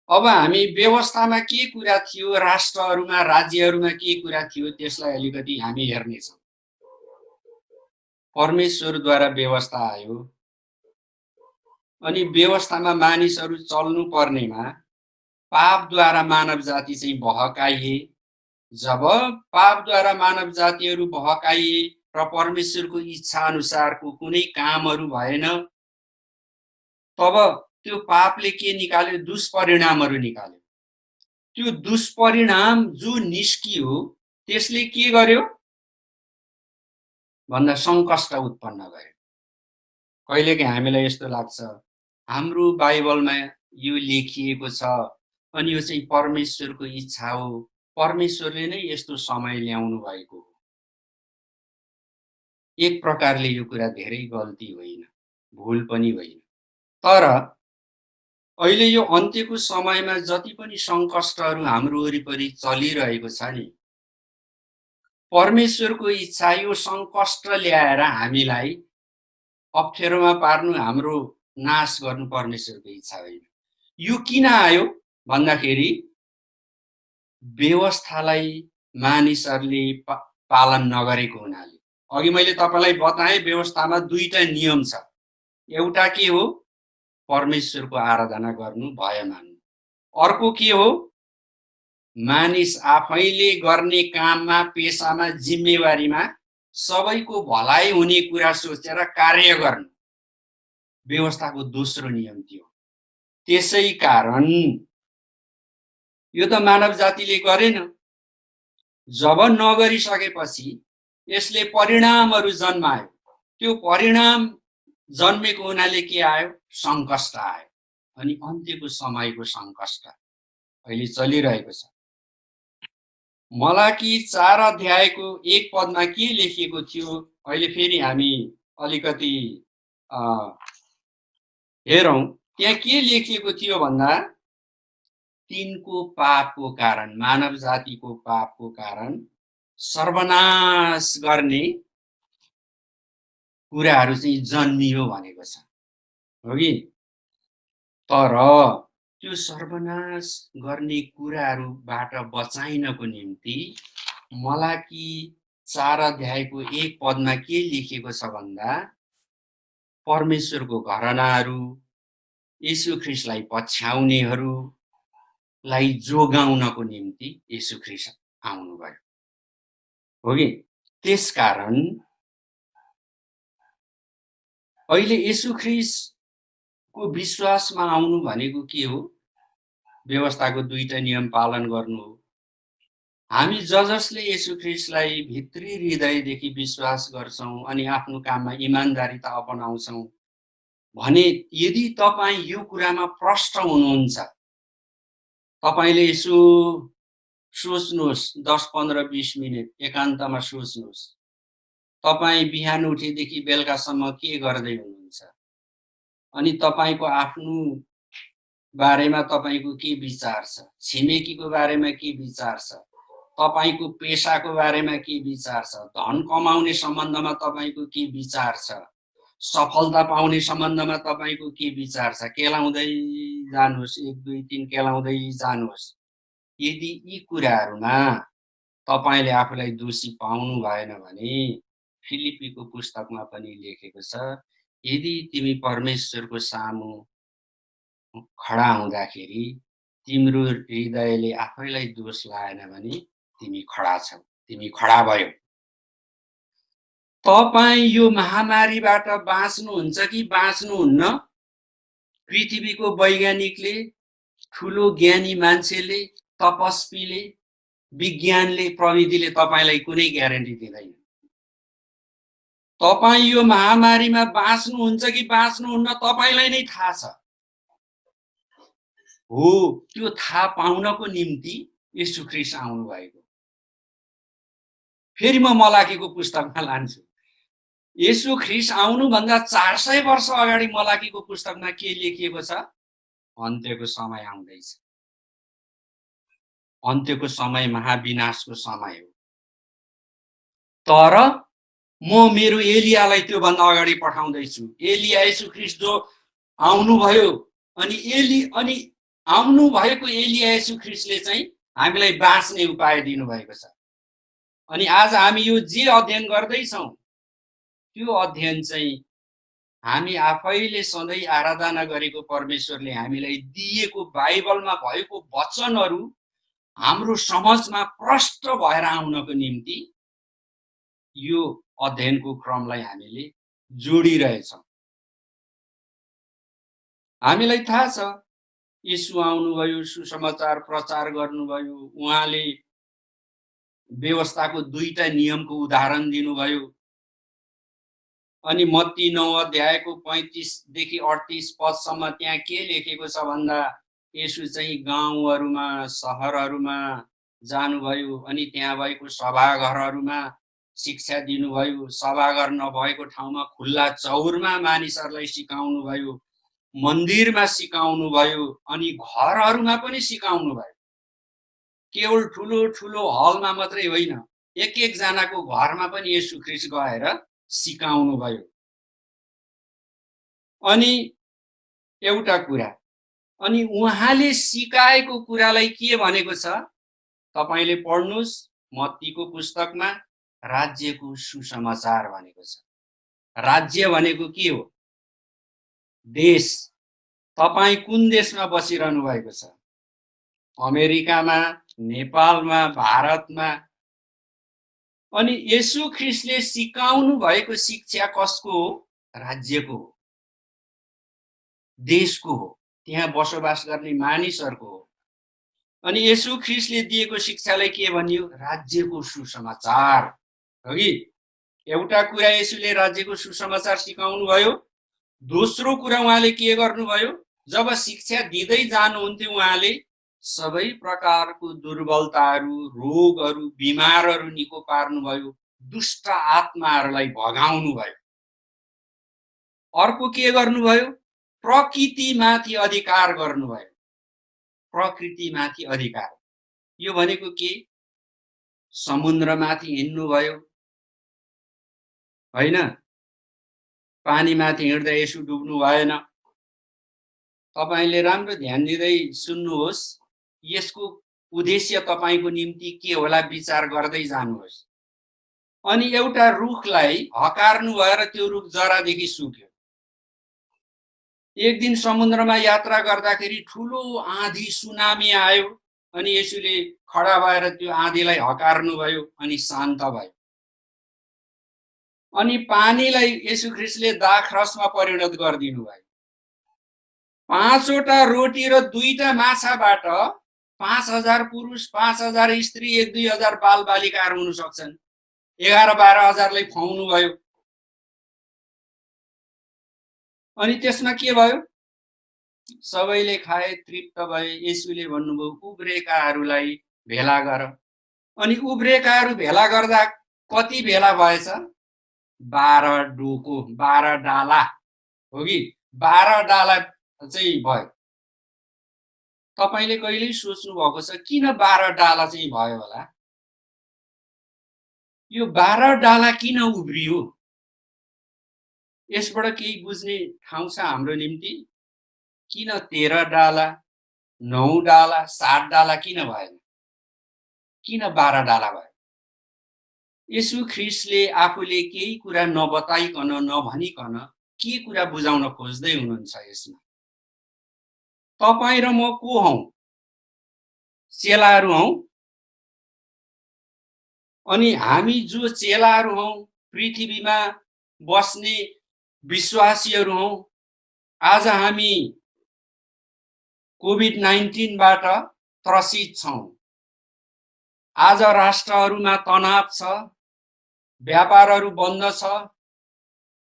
अब हामी व्यवस्थामा के कुरा थियो, राष्ट्रहरूमा, राज्यहरूमा के कुरा थियो, त्यसलाई अलिकति हामी हेर्नेछौँ। परमेश्वरद्वारा व्यवस्था आयो। अनि व्यवस्थामा मानिसहरू चल्नु पर्नेमा पापद्वारा मानव जाति चाहिँ बहकाइए। जब पापद्वारा मानव जातिहरू बहकाइए र परमेश्वरको इच्छा अनुसारको कुनै कामहरू भएन, तब त्यो पापले के निकाल्यो? दुष्परिणामहरू निकाल्यो। त्यो दुष्परिणाम जो निस्कियो त्यसले के गर्यो भन्दा सङ्कष्ट उत्पन्न गर्यो। कहिलेकाहीँ हामीलाई यस्तो लाग्छ, हाम्रो बाइबलमा यो लेखिएको छ अनि यो चाहिँ परमेश्वरको इच्छा हो, परमेश्वरले नै यस्तो समय ल्याउनु भएको हो। एक प्रकारले यो कुरा धेरै गल्ती होइन, भुल पनि होइन। तर अहिले यो अन्त्यको समयमा जति पनि सङ्कष्टहरू हाम्रो वरिपरि चलिरहेको छ नि, परमेश्वरको इच्छा यो सङ्कष्ट ल्याएर हामीलाई अप्ठ्यारोमा पार्नु, हाम्रो नाश गर्नु परमेश्वरको इच्छा होइन। यो किन आयो भन्दाखेरि व्यवस्थालाई मानिसहरूले पालन नगरेको हुनाले। अघि मैले तपाईँलाई बताएँ, व्यवस्थामा दुईटा नियम छ। एउटा के हो? परमेश्वरको आराधना गर्नु, भय मान्नु। अर्को के हो? मानिस आफैले गर्ने काममा, पेसामा, जिम्मेवारीमा सबैको भलाइ हुने कुरा सोचेर कार्य गर्नु व्यवस्थाको दोस्रो नियम थियो। त्यसै कारण यो त मानव जातिले गरेन। जब नगरिसकेपछि यसले परिणामहरू जन्मायो। त्यो परिणाम जन्मेको हुनाले के आयो? सङ्कष्ट आयो। अनि अन्त्यको समयको सङ्कष्ट अहिले चलिरहेको छ। मलाकी 4 अध्यायको 1 पदमा के लेखिएको थियो? अहिले फेरि हामी अलिकति हेरौँ। त्यहाँ के लेखिएको थियो भन्दा, तिनको पापको कारण, मानव जातिको पापको कारण सर्वनाश गर्ने कुराहरू चाहिँ जन्मियो भनेको छ। हो कि? तर त्यो सर्वनाश गर्ने कुराहरूबाट बचाइनको निम्ति मलाकी 4 अध्यायको 1 पदमा के लेखिएको छ भन्दा, परमेश्वरको घरनाहरू, येशू ख्रीष्टलाई पछ्याउनेहरूलाई जोगाउनको निम्ति येशू ख्रीष्ट आउनुभयो। हो कि? त्यसकारण अहिले येशू ख्रीष्टको विश्वासमा आउनु भनेको के हो? व्यवस्थाको दुईटा नियम पालन गर्नु हो। हामी जसले येशू ख्रीष्टलाई भित्री हृदयदेखि विश्वास गर्छौँ अनि आफ्नो काममा इमानदारिता अपनाउँछौँ भने, यदि तपाईँ यो कुरामा प्रष्ट हुनुहुन्छ, तपाईँले यसो सोच्नुहोस्, 10, 15, 20 मिनट एकान्तमा सोच्नुहोस्, तपाईँ बिहान उठेदेखि बेलुकासम्म के गर्दै हुनुहुन्छ? अनि तपाईँको आफ्नो बारेमा तपाईँको के विचार छ? छिमेकीको बारेमा के विचार छ? तपाईँको पेसाको बारेमा के विचार छ? धन कमाउने सम्बन्धमा तपाईँको के विचार छ? सफलता पाउने सम्बन्धमा तपाईँको के विचार छ? केलाउँदै जानुहोस्, 1, 2, 3 केलाउँदै जानुहोस्। यदि यी कुराहरूमा तपाईँले आफूलाई दोषी पाउनु भएन भने, फिलिपीको पुस्तकमा पनि लेखेको छ, यदि तिमी परमेश्वरको सामु खडा हुँदाखेरि तिम्रो हृदयले आफैलाई दोष लाएन भने तिमी खडा छौ, तिमी खडा भयो। तपाईँ यो महामारीबाट बाँच्नुहुन्छ कि बाँच्नुहुन्न? पृथ्वीको वैज्ञानिकले, ठुलो ज्ञानी मान्छेले, तपस्वीले, विज्ञानले, प्रविधिले तपाईँलाई कुनै ग्यारेन्टी दिँदैन। तपाईं यो महामारीमा बाँच्नुहुन्छ कि बाँच्नुहुन्न तपाईलाई नै थाहा छ। हो, त्यो थाहा पाउनको निम्ति येशू ख्रीष्ट आउनु भएको। फेरि म मलाकीको पुस्तकमा लान्छु। येशू ख्रीष्ट आउनुभन्दा 400 वर्ष अगाडि मलाकीको पुस्तकमा के लेखिएको छ? अन्त्यको समय आउँदैछ। अन्त्यको समय महाविनाशको समय हो। तर म मेरो एलियालाई त्योभन्दा अगाडि पठाउँदैछु। एलिया येशू ख्रीष्ट जो आउनुभयो अनि आउनु भएको एलिया येशू ख्रीष्टले चाहिँ हामीलाई बाँच्ने उपाय दिनुभएको छ। अनि आज हामी यो जे अध्ययन गर्दैछौँ त्यो अध्ययन चाहिँ हामी आफैले सधैँ आराधना गरेको परमेश्वरले हामीलाई दिएको बाइबलमा भएको वचनहरू हाम्रो समाजमा प्रष्ट भएर आउनको निम्ति यो अध्ययनको क्रमलाई हामीले जोडिरहेछौँ। हामीलाई थाहा छ येशू आउनुभयो, सुसमाचार प्रचार गर्नुभयो, उहाँले व्यवस्थाको 2टा नियमको उदाहरण दिनुभयो। अनि मत्ती 9 अध्यायको 35 देखि 38 पदसम्म त्यहाँ के लेखेको छ भन्दा येशू चाहिँ गाउँहरूमा सहरहरूमा जानुभयो अनि त्यहाँ भएको सभाघरहरूमा शिक्षा दिनुभयो। सभाघर नभएको ठाउँमा खुल्ला चौरमा मानिसहरूलाई सिकाउनुभयो, मन्दिरमा सिकाउनुभयो अनि घरहरूमा पनि सिकाउनुभयो। केवल ठुलो ठुलो हलमा मात्रै होइन, एक जनाको घरमा पनि येशू ख्रीष्ट गएर सिकाउनुभयो। अनि एउटा कुरा, अनि उहाँले सिकाएको कुरालाई के भनेको छ? तपाईले पढ्नुस् मत्तीको पुस्तकमा राज्यको सुसमाचार भनेको छ। राज्य भनेको के हो? देश। तपाई कुन देशमा बसिरहनु भएको छ? अमेरिकामा, नेपालमा, भारतमा। अनि येशू ख्रीष्टले सिकाउनु भएको शिक्षा कसको हो? राज्यको हो, देशको हो, त्यहाँ बसोबास गर्ने मानिसहरूको हो। अनि येशू ख्रीष्टले दिएको शिक्षालाई के भनियो? राज्यको सुसमाचार हो कि? एउटा कुरा येशूले राज्यको सुसमाचार सिकाउनु भयो। दोस्रो कुरा उहाँले के गर्नुभयो? जब शिक्षा दिँदै जानुहुन्थ्यो उहाँले सबै प्रकारको दुर्बलताहरू, रोगहरू, बिमारहरू निको पार्नुभयो, दुष्ट आत्माहरूलाई भगाउनु भयो। अर्को के गर्नुभयो? प्रकृतिमाथि अधिकार गर्नुभयो। प्रकृतिमाथि अधिकार यो भनेको के? समुद्रमाथि हिँड्नुभयो हैन? पानीमाथि हिँड्दा येशू डुब्नु भएन। तपाईले राम्रो ध्यान दिँदै सुन्नुहोस्। यसको उद्देश्य तपाईको निम्ति के होला विचार गर्दै जानुहोस्। अनि एउटा रुखलाई हकार्नु भएर त्यो रुख जरादेखि सुक्यो। एक दिन समुद्रमा यात्रा गर्दाखेरि ठुलो आँधी सुनामी आयो अनि येशूले खडा भएर त्यो आँधीलाई हकार्नु भयो अनि शान्त भयो। अनि पानीलाई येशू ख्रीष्टले दाखरसमा परिणत गरिदिनु भयो। 5वटा रोटी र 2टा माछाबाट 5000 पुरुष, 5000 स्त्री, 1-2 हजार बालबालिकाहरू हुन सक्छन्। 11-12 हजारलाई खुवाउनु भयो। अनि त्यसमा के भयो? सबैले खाए, तृप्त भए। येशूले भन्नुभयो उब्रेकाहरूलाई भेला गर। अनि उब्रेकाहरू भेला गर्दा कति भेला भएछ? 12 डोको, 12 डाला हो कि? 12 डाला चाहिँ भयो। तपाईले कहिल्यै सोच्नु भएको छ किन 12 डाला चाहिँ भयो होला? यो 12 डाला किन उब्रियो? यसबाट केही बुझ्ने ठाउँ छ हाम्रो निम्ति? किन 13 डाला, 9 डाला, 7 डाला किन भएन? किन 12 डाला भयो? येशू ख्रीष्टले आफूले केही कुरा नबताइकन, नभनिकन के कुरा बुझाउन खोज्दै हुनुहुन्छ यसमा? तपाई र म को हौं? चेलाहरू हौं। अनि हामी जो चेलाहरू हौं, पृथ्वीमा बस्ने विश्वासीहरू हौं, आज हामी कोभिड-19 बाट त्रसित छौं। आज राष्ट्रहरूमा तनाव छ, व्यापारहरू बन्द छ,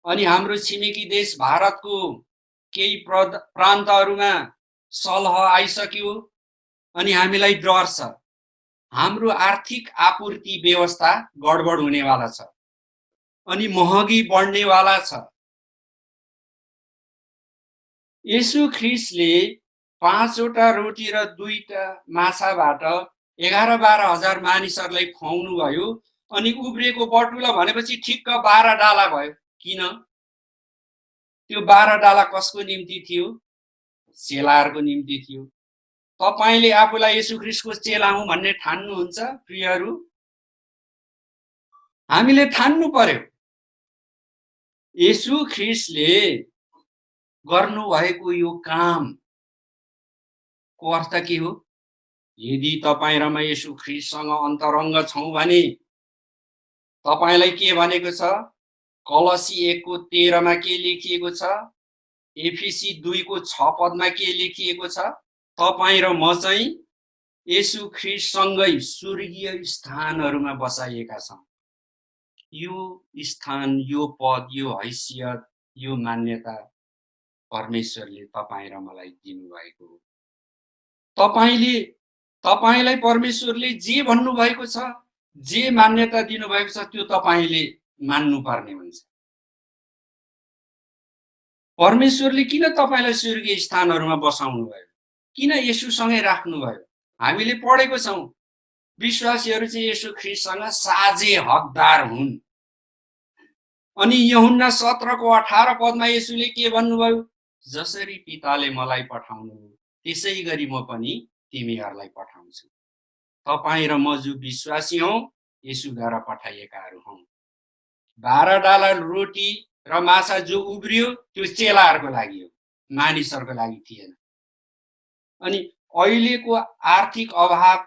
अनि हाम्रो छिमेकी देश भारतको केही प्रान्तहरूमा सलह आइसक्यो अनि हामीलाई डर छ। हाम्रो आर्थिक आपूर्ति व्यवस्था गडबड हुनेवाला छ अनि महँगी बढ्नेवाला छ। येशू ख्रिस्टले 5वटा रोटी र 2टा माछाबाट 11-12 हजार मानिसहरूलाई खुवाउनु भयो अनि उब्रिएको बटुला भनेपछि ठिक्क 12 डाला भयो। किन? त्यो 12 डाला कसको निम्ति थियो? चेलाहरूको निम्ति थियो। तपाईले आफूलाई येशू ख्रिस्टको चेला हुँ भन्ने ठान्नुहुन्छ प्रियहरू? हामीले ठान्नु पर्यो। येशू ख्रिस्टले गर्नुभएको यो कामको अर्थ के हो? यदि तपाईँ र म येशू ख्रिस्टसँग अन्तरङ्ग छौँ भने तपाईलाई के भनेको छ? कलसी 1को 13 मा के लेखिएको छ? एफिसी 2को 6 पदमा के लेखिएको छ? तपाईँ र म चाहिँ येशू ख्रिस्टसँगै स्वर्गीय स्थानहरूमा बसाइएका छौँ। यो स्थान, यो पद, यो हैसियत, यो मान्यता परमेश्वरले तपाईँ र मलाई दिनुभएको हो। तपाईलाई परमेश्वरले जे भन्नुभएको छ, जे मान्यता दिनुभएको छ, त्यो तपाईले मान्नुपर्ने हुन्छ। परमेश्वरले किन तपाईलाई स्वर्गीय स्थानहरूमा बसाउनु भयो? किन येशूसँगै राख्नुभयो? हामीले पढेको छौँ विश्वासीहरू चाहिँ येशू ख्रिस्टसँग साझे हकदार हुन्। अनि यूहन्ना 17को 18 पदमा येशूले के भन्नुभयो? जसरी पिताले मलाई पठाउनु त्यसै गरी म पनि तिमीहरूलाई पठाउँछु। तपाईँ र म जो विश्वासी हौँ, येशूद्वारा पठाइएकाहरू हौँ। 12 डाला रोटी र माछा जो उब्रियो त्यो चेलाहरूको लागि हो, मानिसहरूको लागि थिएन। अनि अहिलेको आर्थिक अभाव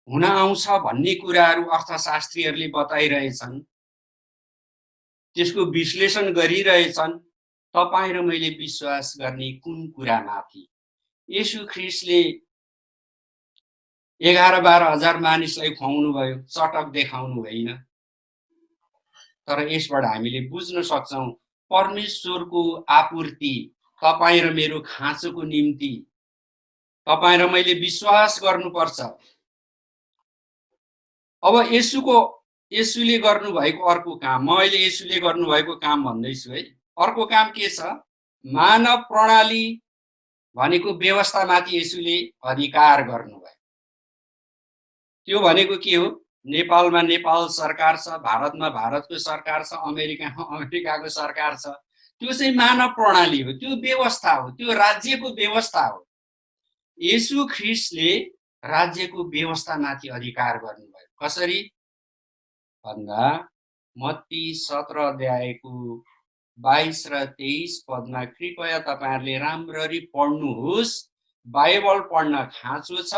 हुन आउँछ भन्ने कुराहरू अर्थशास्त्रीहरूले बताइरहेछन्, त्यसको विश्लेषण गरिरहेछन्। तपाईँ र मैले विश्वास गर्ने कुन कुरामाथि? येशू ख्रिस्टले 11-12 हजार मानिसलाई खुवाउनु भयो, चटक देखाउनु भएन। तर यसबाट हामीले बुझ्न सक्छौँ परमेश्वरको आपूर्ति तपाईँ र मेरो खाँचोको निम्ति तपाईँ र मैले विश्वास गर्नुपर्छ। अब येशूले गर्नुभएको अर्को काम, म अहिले येशूले गर्नुभएको काम भन्दैछु है। अर्को काम के छ? मानव प्रणाली भनेको व्यवस्थामाथि येशूले अधिकार गर्नुभयो। त्यो भनेको के हो? नेपालमा नेपाल सरकार छ, भारतमा भारतको सरकार छ, अमेरिकामा अमेरिकाको सरकार छ। त्यो चाहिँ मानव प्रणाली हो, त्यो व्यवस्था हो, त्यो राज्यको व्यवस्था हो। येशू ख्रिस्टले राज्यको व्यवस्थामाथि अधिकार गर्नुभयो। कसरी भन्दा मत्ती 17 अध्यायको 22 र 23 पदमा कृपया तपाईहरुले राम्ररी पढ्नुहोस्। बाइबल पढ्न खाँचो छ।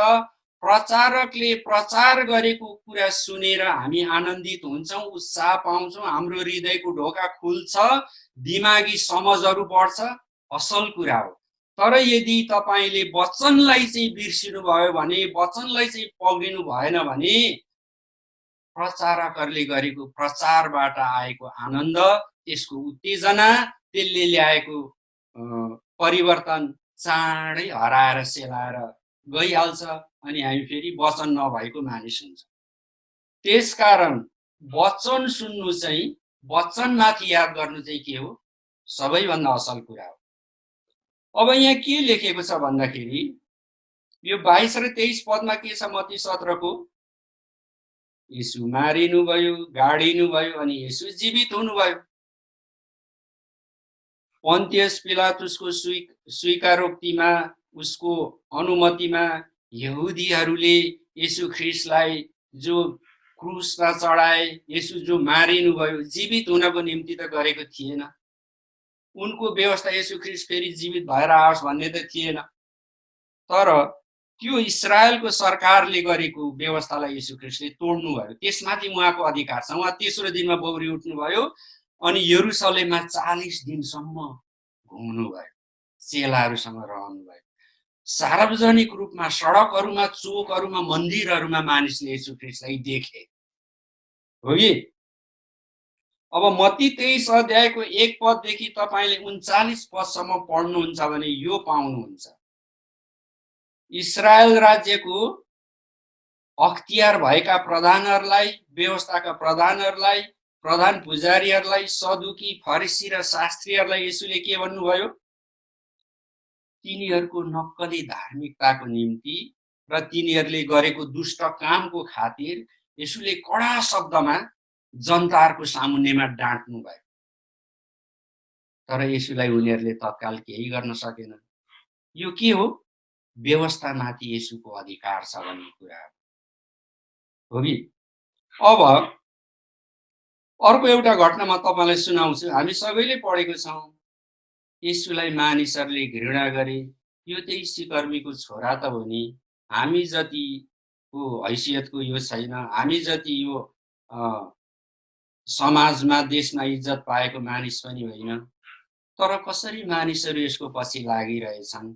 प्रचारकले प्रचार गरेको कुरा सुनेर हामी आनन्दित हुन्छौँ, उत्साह पाउँछौँ, हाम्रो हृदयको ढोका खुल्छ, दिमागी समझहरू बढ्छ, असल कुरा हो। तर यदि तपाईले वचनलाई चाहिँ बिर्सिनु भयो भने, वचनलाई चाहिँ पक्रिनु भएन भने प्रचारकहरूले गरेको प्रचारबाट आएको आनन्द, त्यसको उत्तेजना, त्यसले ल्याएको परिवर्तन चाँडै हराएर सेलाएर गइहाल्छ अनि हामी फेरि वचन नभएको मानिस हुन्छ। त्यसकारण वचन सुन्नु चाहिँ, वचनमाथि याद गर्नु चाहिँ के हो? सबैभन्दा असल कुरा हो। अब यहाँ के लेखेको छ भन्दाखेरि यो 22 र 23 पदमा के छ? मत्ती 17 को येशू मारिनु भयो, गाडिनु भयो अनि येशू जीवित हुनुभयो। पन्तियस पिलातुसको स्वीकारोक्तिमा, उसको अनुमतिमा यहुदीहरूले येशू ख्रिस्टलाई जो क्रुसमा चढाए, येशू जो मारिनु भयो, जीवित हुनको निम्ति त गरेको थिएन। उनको व्यवस्था येशू ख्रिस्ट फेरि जीवित भएर आओस् भन्ने त थिएन। तर त्यो इस्रायलको सरकारले गरेको व्यवस्थालाई येशू ख्रिस्टले तोड्नु भयो। त्यसमाथि उहाँको अधिकार छ। उहाँ तेस्रो दिनमा बौरी उठ्नुभयो अनि यरुसलेममा 40 दिनसम्म घुम्नुभयो, चेलाहरूसँग रहनुभयो। सार्वजनिक रूपमा सडकहरूमा, चोकहरूमा, मन्दिरहरूमा मानिसले येशू ख्रिस्टलाई देखे। हो कि अब मत्ती 23 अध्यायको 1 पददेखि तपाईले 39 पदसम्म पढ्नुहुन्छ भने यो पाउनुहुन्छ। इस्रायल राज्यको अख्तियार भएका प्रधानहरूलाई, व्यवस्थाका प्रधानहरूलाई, प्रधान पुजारीहरूलाई, सदुकी, फरिसी र शास्त्रीहरूलाई यसुले के भन्नुभयो? तिनीहरूको नक्कली धार्मिकताको निम्ति र तिनीहरूले गरेको दुष्ट कामको खातिर यसुले कडा शब्दमा जनताहरूको सामुन्नेमा डाँट्नु भयो। तर यसुलाई उनीहरूले तत्काल केही गर्न सकेनन्। यो के हो? व्यवस्थामाथि यसुको अधिकार छ भन्ने कुरा हो कि? अब अर्को एउटा घटना म तपाईँलाई सुनाउँछु। हामी सबैले पढेको छौँ। यसुलाई मानिसहरूले घृणा गरे। यो त्यही सिकर्मीको छोरा त हो नि। हामी जतिको हैसियतको यो छैन। हामी जति यो समाजमा, देशमा इज्जत पाएको मानिस पनि होइन। तर कसरी मानिसहरू यसको पछि लागिरहेछन्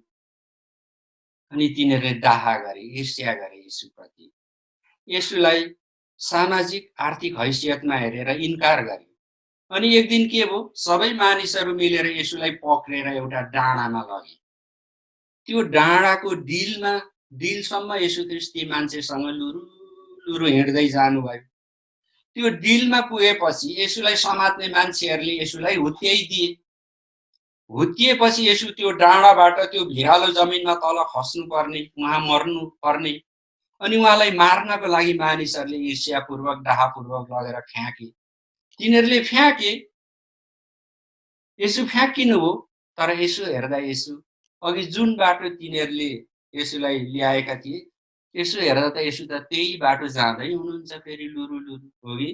अनि तिनीहरूले डाहा गरे, ईर्ष्या गरे यसुप्रति। यसुलाई सामाजिक आर्थिक हैसियतमा हेरेर इन्कार गरे। अनि एक दिन के भयो? सबै मानिसहरू मिलेर यसुलाई पक्रेर एउटा डाँडामा लगे। त्यो डाँडाको डिलसम्म यसु ख्रीष्ट ती मान्छेसँग लुरु हिँड्दै जानुभयो। त्यो डिलमा पुगेपछि यसुलाई समात्ने मान्छेहरूले यसुलाई हुत्याइदिए। हुत्तिएपछि यसु त्यो डाँडाबाट त्यो भिरालो जमिनमा तल खस्नु पर्ने, उहाँ मर्नु पर्ने। अनि उहाँलाई मार्नको लागि मानिसहरूले ईर्ष्यापूर्वक, डाहापूर्वक लगेर फ्याँके। तिनीहरूले फ्याँके, यसु फ्याँकिनु हो। तर यसो हेर्दा यसु अघि जुन बाटो तिनीहरूले यसुलाई ल्याएका थिए, यसो हेर्दा त यसु त त्यही बाटो जाँदै हुनुहुन्छ फेरि लुरु हो कि?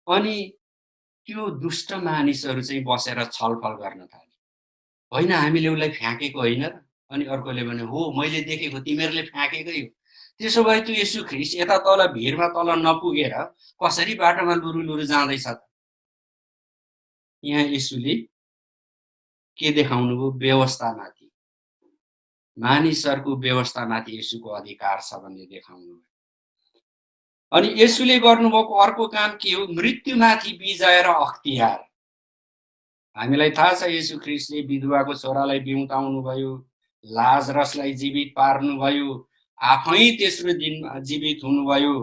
अनि त्यो दुष्ट मानिसहरू चाहिँ बसेर छलफल गर्न थाले। होइन, हामीले उसलाई फ्याँकेको होइन र? अनि अर्कोले भन्यो, हो मैले देखेको, तिमीहरूले फ्याँकेकै हो। त्यसो भए त्यो यसु ख्रीष्ट यता तल भिरमा तल नपुगेर कसरी बाटोमा लुरु जाँदैछ त? यहाँ यसुले के देखाउनुभयो? व्यवस्थामाथि, मानिसहरूको व्यवस्थामाथि यसुको अधिकार छ भन्ने देखाउनुभयो। अनि यसुले गर्नुभएको अर्को काम के हो? मृत्युमाथि विजय र अख्तियार। हामीलाई थाहा छ यसु ख्रीष्टले विधवाको छोरालाई बिउताउनु भयो, लाजरसलाई जीवित पार्नुभयो, आफै तेस्रो दिनमा जीवित हुनुभयो।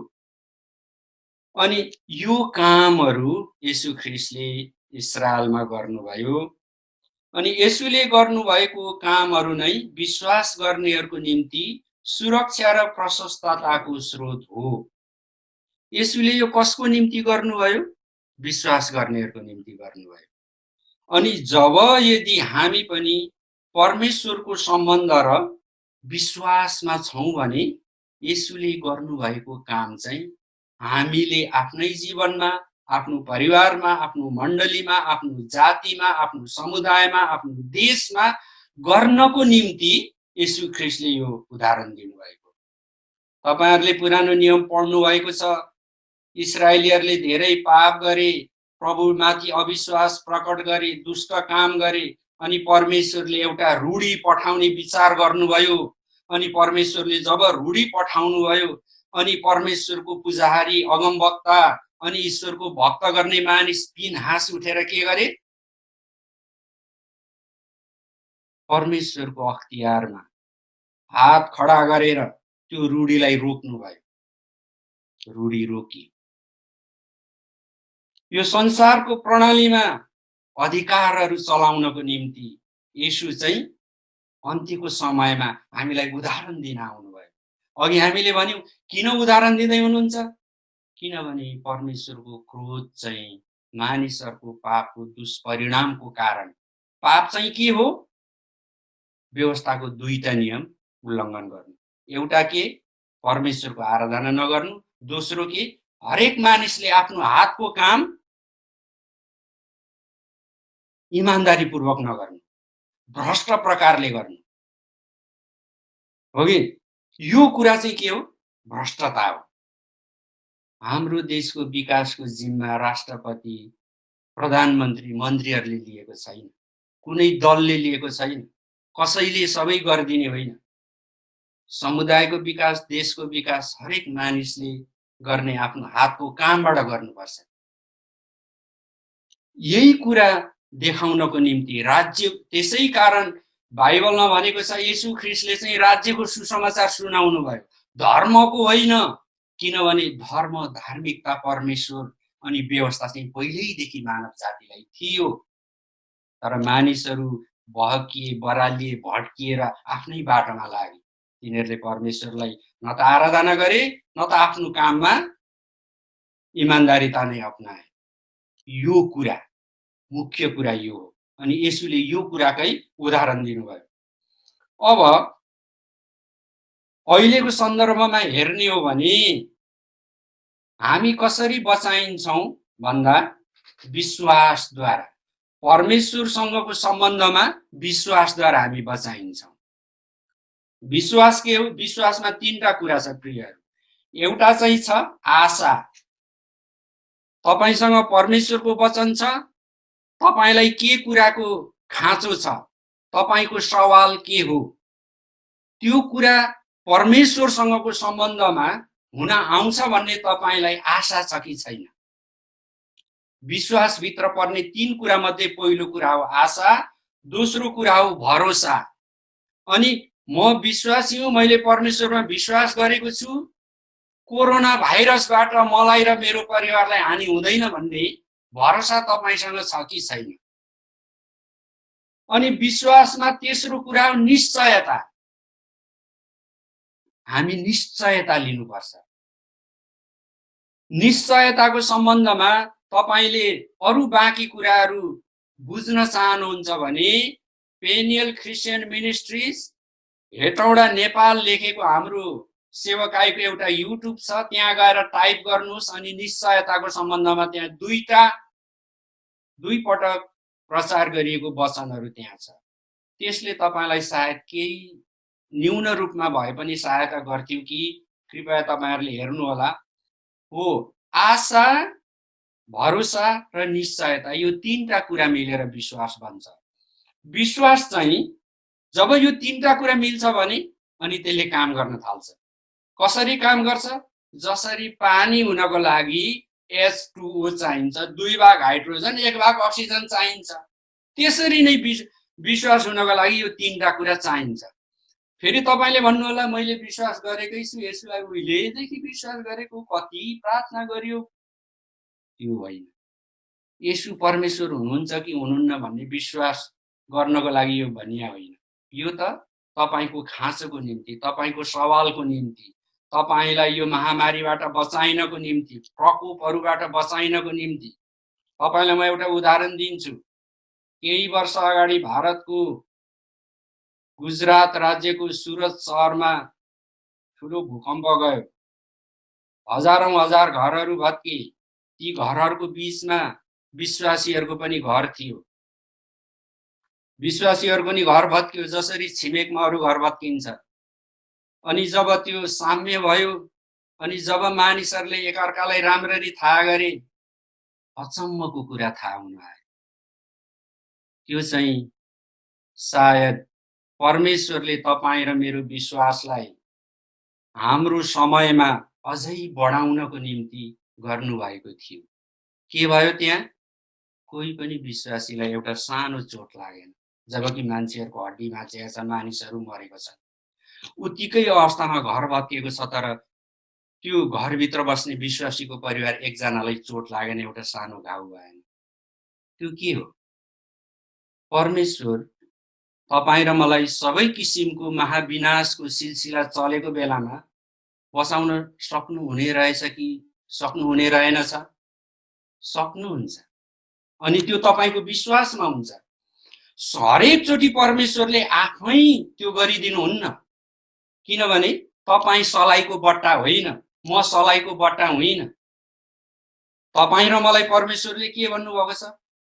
अनि यो कामहरू यसु ख्रीष्टले इस्रायलमा गर्नुभयो। अनि यसुले गर्नुभएको कामहरू नै विश्वास गर्नेहरूको निम्ति सुरक्षा र प्रशस्तताको स्रोत हो। यसुले यो कसको निम्ति गर्नुभयो? विश्वास गर्नेहरूको निम्ति गर्नुभयो। अनि जब यदि हामी पनि परमेश्वरको सम्बन्ध र विश्वासमा छौँ भने यसुले गर्नुभएको काम चाहिँ हामीले आफ्नै जीवनमा, आफ्नो परिवारमा, आफ्नो मण्डलीमा, आफ्नो जातिमा, आफ्नो समुदायमा, आफ्नो देशमा गर्नको निम्ति यसु ख्रीष्टले यो उदाहरण दिनुभएको। तपाईहरुले पुरानो नियम पढ्नु भएको छ। इस्राएलीहरूले धेरै पाप गरे, प्रभुमाथि अविश्वास प्रकट गरे, दुष्ट काम गरे। अनि परमेश्वरले एउटा रूढी पठाउने विचार गर्नुभयो। अनि परमेश्वरले जब रूढी पठाउनुभयो अनि परमेश्वरको पुजारी, अगमवक्ता अनि ईश्वरको भक्त गर्ने मानिस पिनहास उठेर के गरे? परमेश्वरको अख्तियारमा हात खडा गरेर त्यो रूढीलाई रोक्नुभयो। रूढी रोकी। यो संसारको प्रणालीमा अधिकारहरू चलाउनको निम्ति येशू चाहिँ अन्त्यको समयमा हामीलाई उदाहरण दिन आउनुभयो। अघि हामीले भन्यौं किन उदाहरण दिँदै हुनुहुन्छ? किनभने परमेश्वरको क्रोध चाहिँ मानिसहरूको पापको दुष्परिणामको कारण। पाप चाहिँ के हो? व्यवस्थाको दुईटा नियम उल्लङ्घन गर्नु। एउटा के? परमेश्वरको आराधना नगर्नु। दोस्रो के? हरेक मानिसले आफ्नो हातको काम इमानदारीपूर्वक नगर्नु, भ्रष्ट प्रकारले गर्नु। हो कि? यो कुरा चाहिँ के हो? भ्रष्टता हो। हाम्रो देशको विकासको जिम्मा राष्ट्रपति, प्रधानमन्त्री, मन्त्रीहरूले लिएको छैन। कुनै दलले लिएको छैन। कसैले सबै गरिदिने होइन। समुदायको विकास, देशको विकास हरेक मानिसले गर्ने आफ्नो हातको कामबाट गर्नुपर्छ। यही कुरा देखाउनको निम्ति राज्य, त्यसै कारण बाइबलमा भनेको छ येशू ख्रीष्टले चाहिँ राज्यको सुसमाचार सुनाउनु भयो, धर्मको होइन। किनभने धर्म, धार्मिकता, परमेश्वर अनि व्यवस्था चाहिँ पहिल्यैदेखि मानव जातिलाई थियो, तर मानिसहरू बहकिए, बरालिए, भड्किएर आफ्नै बाटोमा लागे। तिनीहरूले परमेश्वरलाई न त आराधना गरे, न त आफ्नो काममा इमान्दारिता नै अपनाए। यो कुरा, मुख्य कुरा यो हो। अनि येशूले यो कुराकै उदाहरण दिनुभयो। अब अहिलेको सन्दर्भमा हेर्ने हो भने हामी कसरी बचाइन्छौँ भन्दा विश्वासद्वारा, परमेश्वरसँगको सम्बन्धमा विश्वासद्वारा हामी बचाइन्छौँ। विश्वास के हो? विश्वासमा तीनटा कुरा छ प्रियहरू। एउटा चाहिँ छ आशा। तपाईसँग परमेश्वरको वचन छ, तपाईलाई के कुराको खाँचो छ, तपाईको सवाल के हो, त्यो कुरा परमेश्वरसँगको सम्बन्धमा हुन आउँछ भन्ने तपाईलाई आशा छ कि छैन? विश्वासभित्र पर्ने तीन कुरा मध्ये पहिलो कुरा हो आशा, दोस्रो कुरा हो भरोसा। अनि म विश्वासी हुँ, मैले परमेश्वरमा विश्वास गरेको छु, कोरोना भाइरसबाट मलाई र मेरो परिवारलाई हानि हुँदैन भन्ने भरोसा तपाईसँग छ कि छैन? अनि विश्वासमा तेस्रो कुरा हो निश्चयता। हामी निश्चयता लिनुपर्छ। निश्चयताको सम्बन्धमा तपाईले अरु बाँकी कुराहरू बुझ्न चाहनुहुन्छ भने पेनियल क्रिस्चियन मिनिस्ट्रिज हेटौडा नेपाल लेखेको हाम्रो सेवकाईको एउटा युट्युब छ, त्यहाँ गएर टाइप गर्नुहोस् अनि निश्चयताको सम्बन्धमा त्यहाँ दुई पटक प्रचार गरिएको वचनहरू त्यहाँ छ। त्यसले तपाईलाई सायद केही न्यून रूपमा भए पनि सहायता गर्थ्यो कि कृपया तपाईहरुले हेर्नु होला। हो, आशा, भरोसा र निश्चयता, यो तीनटा कुरा मिलेर विश्वास बन्छ। विश्वास चाहिँ जब यो तीनटा कुरा मिल्छ भने अनि त्यसले काम गर्न थाल्छ। कसरी काम गर्छ? जसरी पानी हुनको लागि H2O चाहिन्छ, 2 भाग हाइड्रोजन 1 भाग अक्सिजन चाहिन्छ, त्यसरी नै विश्वास हुनको लागि यो तीनटा कुरा चाहिन्छ। फेरि तपाईले भन्नु होला मैले विश्वास गरेकै छु, यसलाई उहिलेदेखि विश्वास गरेको, कति प्रार्थना गरियो। त्यो होइन। येशू परमेश्वर हुनुहुन्छ कि हुनुहुन्न भन्ने विश्वास गर्नको लागि यो भनिया होइन। यो त तपाईको खाँचोको निम्ति, तपाईको सवालको निम्ति, तपाईलाई यो महामारीबाट बचाइनको निम्ति, प्रकोपहरूबाट बचाइनको निम्ति। तपाईलाई म एउटा उदाहरण दिन्छु। केही वर्ष अगाडि भारतको गुजरात राज्यको सुरत शहरमा ठुलो भूकम्प गयो। हजारौं हजार घरहरू भत्के। ती घरहरूको बीचमा विश्वासीहरूको पनि घर थियो। विश्वासीहरूको पनि घर भत्क्यो, जसरी छिमेकमा अरू घर भत्किन्छ। अनि जब त्यो साम्य भयो, अनि जब मानिसहरूले एकअर्कालाई राम्ररी थाहा गरे, अचम्मको कुरा थाहा हुन आयो। त्यो चाहिँ सायद परमेश्वरले तपाईँ र मेरो विश्वासलाई हाम्रो समयमा अझै बढाउनको निम्ति गर्नुभएको थियो। के भयो त्यहाँ? कोही पनि विश्वासीलाई एउटा सानो चोट लागेन, जबकि मान्छेहरूको हड्डी भाँचिएका छन्, मानिसहरू मरेको छन्। उतिकै अवस्थामा घर भत्किएको छ, तर त्यो घरभित्र बस्ने विश्वासीको परिवार एकजनालाई चोट लागेन, एउटा सानो घाउ भएन। त्यो के हो? परमेश्वर तपाईँ र मलाई सबै किसिमको महाविनाशको सिलसिला चलेको बेलामा बचाउन सक्नुहुने रहेछ कि सक्नुहुने रहेनछ? सक्नुहुन्छ। अनि त्यो तपाईको विश्वासमा हुन्छ। हरेकचोटि परमेश्वरले आफै त्यो गरिदिनुहुन्न, किनभने तपाईँ सलाइको बट्टा होइन, म सलाइको बट्टा होइन। तपाईँ र मलाई परमेश्वरले के भन्नुभएको छ?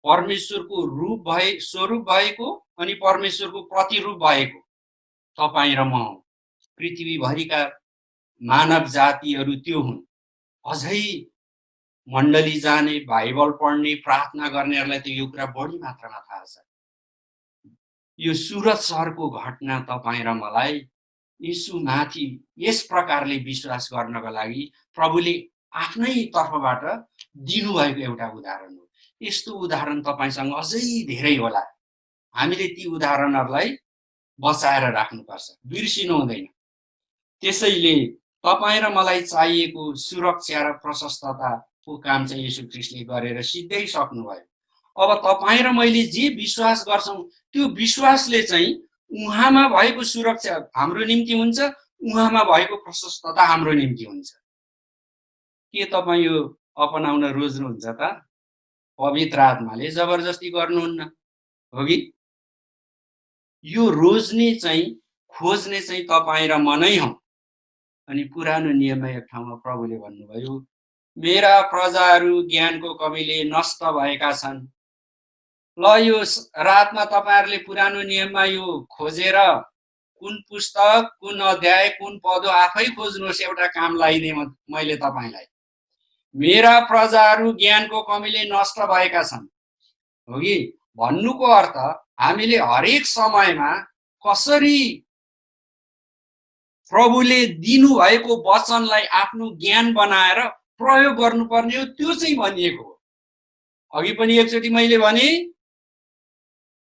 परमेश्वरको रूप स्वरूप भएको अनि परमेश्वरको प्रतिरूप भएको तपाईँ र म हौं। पृथ्वीभरिका मानव जातिहरू त्यो हुन्। अझै मण्डली जाने, बाइबल पढ्ने, प्रार्थना गर्नेहरूलाई त यो कुरा बढी मात्रामा थाहा छ। यो सुरत शहरको घटना तपाईँ र मलाई यीशुमाथि यस प्रकारले विश्वास गर्नको लागि प्रभुले आफ्नै तर्फबाट दिनुभएको एउटा उदाहरण हो। यस्तो उदाहरण तपाईसँग अझै धेरै होला। हामीले ती उदाहरणहरूलाई बचाएर राख्नुपर्छ, बिर्सिनु हुँदैन। त्यसैले तपाईँ र मलाई चाहिएको सुरक्षा र प्रशस्तताको काम चाहिँ येशू ख्रीष्टले गरेर सिद्ध्याइसक्नुभयो। अब तपाईँ र मैले जे विश्वास गर्छौँ त्यो विश्वासले चाहिँ उहाँमा भएको सुरक्षा हाम्रो निम्ति हुन्छ, उहाँमा भएको प्रशस्तता हाम्रो निम्ति हुन्छ। के तपाईँ यो अपनाउन रोज्नुहुन्छ त? पवित्र आत्माले जबरजस्ती गर्नुहुन्न, हो कि? यो रोज्ने चाहिँ खोज्ने चाहिँ तपाईँ र म नै हौँ। अनि पुरानो नियममा एक ठाउँमा प्रभुले भन्नुभयो, मेरा प्रजाहरू ज्ञानको कमीले नष्ट भएका छन्। ल यो रातमा तपाईहरुले पुरानो नियममा यो खोजेर कुन पुस्तक, कुन अध्याय, कुन पद आफै खोज्नुहोस्, एउटा काम लगाइदिए मैले तपाईलाई। मेरा प्रजाहरू ज्ञानको कमीले नष्ट भएका छन्, हो कि? भन्नुको अर्थ हामीले हरेक समयमा कसरी प्रभुले दिनुभएको वचनलाई आफ्नो ज्ञान बनाएर प्रयोग गर्नुपर्ने हो, त्यो चाहिँ भनिएको हो। अघि पनि एकचोटि मैले भने,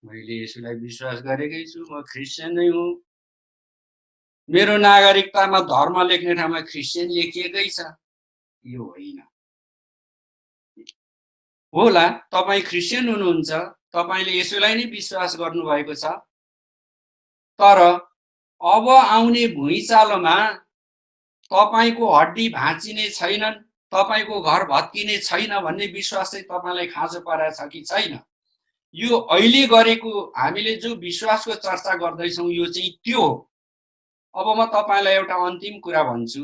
मैले यसलाई विश्वास गरेकै छु, म क्रिस्चियन नै हुँ। मेरो नागरिकतामा धर्म लेख्ने ठाउँमा क्रिस्चियन लेखिएकै छ। यो होइन। होला तपाईँ क्रिस्चियन हुनुहुन्छ, तपाईले यसैलाई नै विश्वास गर्नुभएको छ, तर अब आउने भुइँचालोमा तपाईको हड्डी भाँचिने छैनन्, तपाईको घर भत्किने छैन भन्ने विश्वास चाहिँ तपाईलाई खाँचो परेको छ कि छैन? यो अहिले गरेको हामीले जो विश्वासको चर्चा गर्दैछौँ यो चाहिँ त्यो हो। अब म तपाईलाई एउटा अन्तिम कुरा भन्छु,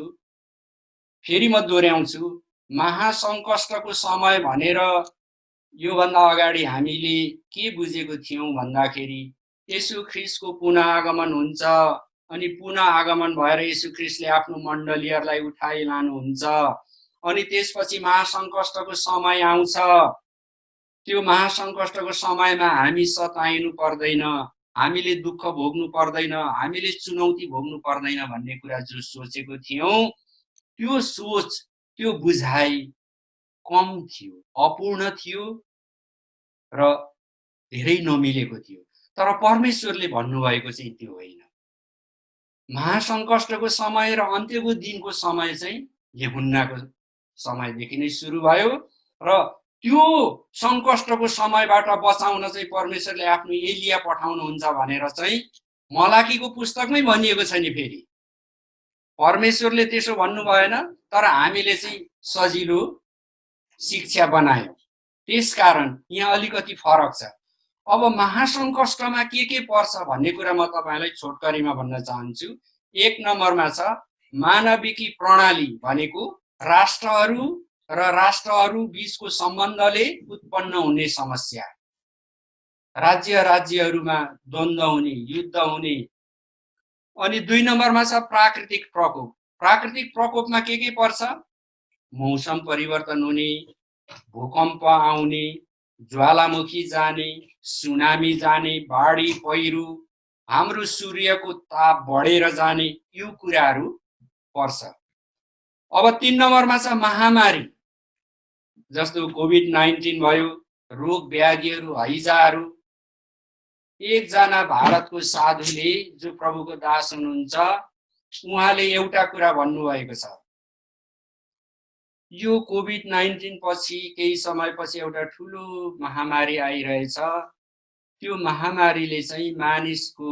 फेरि म दोहोऱ्याउँछु, महासङ्कष्टको समय भनेर योभन्दा अगाडि हामीले के बुझेको थियौँ भन्दाखेरि येशू ख्रीष्टको पुनः आगमन हुन्छ, अनि पुनः आगमन भएर येशू ख्रीष्टले आफ्नो मण्डलीहरूलाई उठाइ लानुहुन्छ, अनि त्यसपछि महासङ्कष्टको समय आउँछ। त्यो महासङ्कष्टको समयमा हामी सताइनु पर्दैन, हामीले दुःख भोग्नु पर्दैन, हामीले चुनौती भोग्नु पर्दैन भन्ने कुरा जो सोचेको थियौँ, त्यो सोच, त्यो बुझाइ कम थियो, अपूर्ण थियो र धेरै नमिलेको थियो। तर परमेश्वरले भन्नुभएको चाहिँ त्यो होइन। महासङ्कष्टको समय र अन्त्यको दिनको समय चाहिँ यूहन्नाको समयदेखि नै सुरु भयो र त्यो सङ्कष्टको समयबाट बचाउन चाहिँ परमेश्वरले आफ्नो एलिया पठाउनुहुन्छ भनेर चाहिँ मलाकीको पुस्तकमै भनिएको छ नि। फेरि परमेश्वरले त्यसो भन्नु भएन, तर हामीले चाहिँ सजिलो शिक्षा बनायौँ। त्यसकारण यहाँ अलिकति फरक छ। अब महासङ्कष्टमा के पर्छ भन्ने कुरा म तपाईलाई छोटकरीमा भन्न चाहन्छु। एक नम्बरमा छ मानविकी प्रणाली भनेको राष्ट्रहरू र राष्ट्रहरू बीचको सम्बन्धले उत्पन्न हुने समस्या, राज्यहरूमा द्वन्द्व हुने, युद्ध हुने। अनि दुई नम्बरमा छ प्राकृतिक प्रकोप। प्राकृतिक प्रकोपमा के पर्छ? मौसम परिवर्तन हुने, भूकम्प आउने, ज्वालामुखी जाने, सुनामी जाने, बाढी पहिरो, हाम्रो सूर्यको ताप बढेर जाने, यो कुराहरू पर्छ। अब तीन नम्बरमा छ महामारी, जस्तो कोभिड-19 भयो, रोग व्याधिहरू, हैजाहरू। एकजना भारतको साधुले जो प्रभुको दास हुनुहुन्छ, उहाँले एउटा कुरा भन्नुभएको छ, यो कोभिड-19 पछि केही समयपछि एउटा ठुलो महामारी आइरहेछ। त्यो महामारीले चाहिँ मानिसको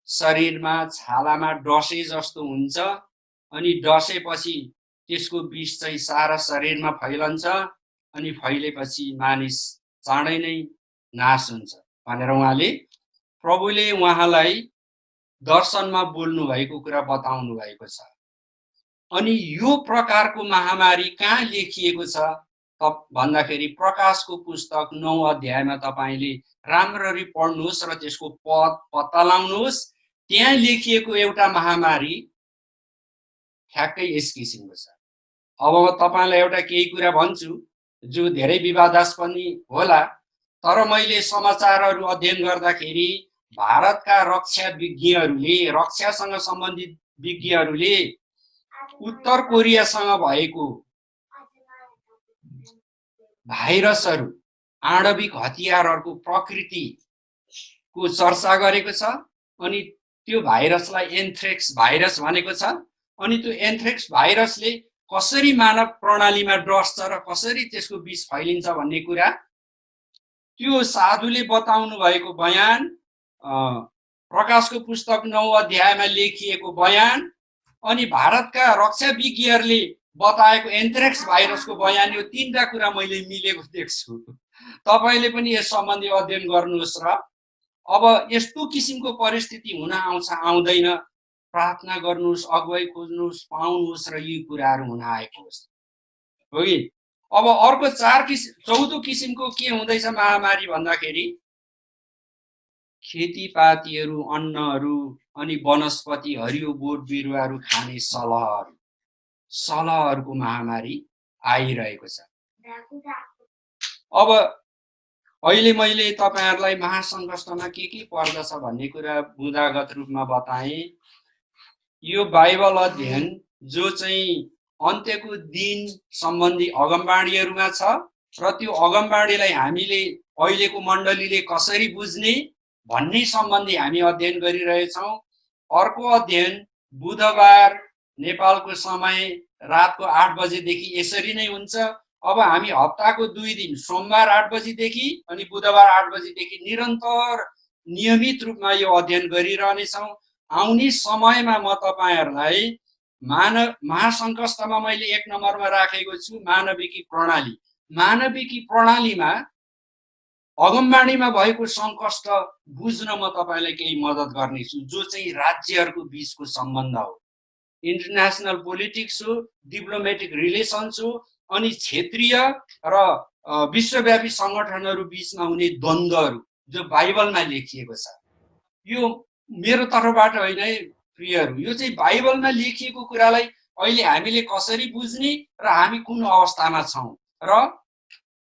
शरीरमा, छालामा डसे जस्तो हुन्छ, अनि डसेपछि त्यसको विष चाहिँ सारा शरीरमा फैलन्छ, अनि फैलेपछि मानिस चाँडै नै नाश हुन्छ भनेर उहाँले, प्रभुले उहाँलाई दर्शनमा बोल्नु भएको कुरा बताउनु भएको छ। अनि यो प्रकारको महामारी कहाँ लेखिएको छ भन्दाखेरि प्रकाशको पुस्तक 9 अध्यायमा तपाईले राम्ररी पढ्नुहोस् र त्यसको पद पत्ता लगाउनुहोस्। त्यहाँ लेखिएको एउटा महामारी ठ्याक्कै यस किसिमको छ। अब म तपाईलाई एउटा केही कुरा भन्छु जो धेरै विवादास्पद पनि होला, तर मैले समाचारहरू अध्ययन गर्दाखेरि भारतका रक्षा विज्ञहरूले, रक्षासँग सम्बन्धित विज्ञहरूले उत्तर कोरियासँग भएको भाइरसहरू आणविक हतियारहरूको प्रकृतिको चर्चा गरेको छ। अनि त्यो भाइरसलाई एन्थ्रेक्स भाइरस भनेको छ। अनि त्यो एन्थ्रेक्स भाइरसले कसरी मानव प्रणालीमा डस्छ र कसरी त्यसको विष फैलिन्छ भन्ने कुरा त्यो साधुले बताउनु भएको बयान, प्रकाशको पुस्तक 9 अध्यायमा लेखिएको बयान, अनि भारतका रक्षा विज्ञहरूले बताएको एन्थ्रेक्स भाइरसको बयान, यो तीनटा कुरा मैले मिलेको देख्छु। तपाईले पनि यस सम्बन्धी अध्ययन गर्नुहोस् र अब यस्तो किसिमको परिस्थिति हुन आउँछ आउँदैन, प्रार्थना गर्नुहोस्, अगुवाई खोज्नुहोस्, पाउनुहोस् र यी कुराहरू हुन आएको होस्, हो कि? अब अर्को चौथो किसिमको के हुँदैछ महामारी भन्दाखेरि खेतीपातीहरू, अन्नहरू अनि वनस्पति, हरियो बोट बिरुवाहरू खाने सलहहरूको महामारी आइरहेको छ। अब अहिले मैले तपाईहरुलाई महासङ्कष्टमा के पर्दछ भन्ने कुरा बुँदागत रूपमा बताएँ। यो बाइबल अध्ययन जो चाहिँ अन्त्यको दिन सम्बन्धी अगमबाणीहरूमा छ र त्यो अगमबाणीलाई हामीले अहिलेको मण्डलीले कसरी बुझ्ने भन्ने सम्बन्धी हामी अध्ययन गरिरहेछौँ। अर्को अध्ययन बुधबार नेपालको समय रातको 8 बजेदेखि यसरी नै हुन्छ। अब हामी हप्ताको 2 दिन सोमबार 8 बजेदेखि अनि बुधबार 8 बजेदेखि निरन्तर नियमित रूपमा यो अध्ययन गरिरहनेछौँ। आउने समयमा म तपाईहरुलाई महासङ्कष्टमा मैले 1 नम्बरमा राखेको छु मानविकी प्रणाली। मानविकी प्रणालीमा अगमबाणीमा भएको सङ्कष्ट बुझ्न म तपाईलाई केही मद्दत गर्नेछु, जो चाहिँ राज्यहरूको बीचको सम्बन्ध हो, इन्टरनेसनल पोलिटिक्स हो, डिप्लोमेटिक रिलेसन्स हो, अनि क्षेत्रीय र विश्वव्यापी सङ्गठनहरू बीचमा हुने द्वन्द्वहरू जो बाइबलमा लेखिएको छ। यो मेरो तर्फबाट होइन है प्रियहरू, यो चाहिँ बाइबलमा लेखिएको कुरालाई अहिले हामीले कसरी बुझ्ने र हामी कुन अवस्थामा छौँ र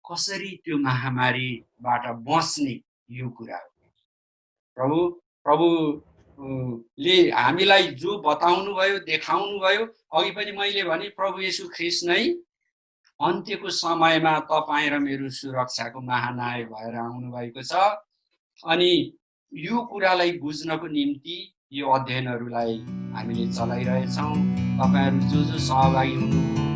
कसरी त्यो महामारीबाट बच्ने, यो कुरा हो। प्रभुले हामीलाई जो बताउनु भयो, देखाउनु भयो, अघि पनि मैले भने प्रभु येशू ख्रीष्ट नै अन्त्यको समयमा तपाईँ र मेरो सुरक्षाको महानायक भएर आउनु भएको छ। अनि यो कुरालाई बुझ्नको निम्ति यो अध्ययनहरूलाई हामीले चलाइरहेछौँ। तपाईहरु जो सहभागी हुनु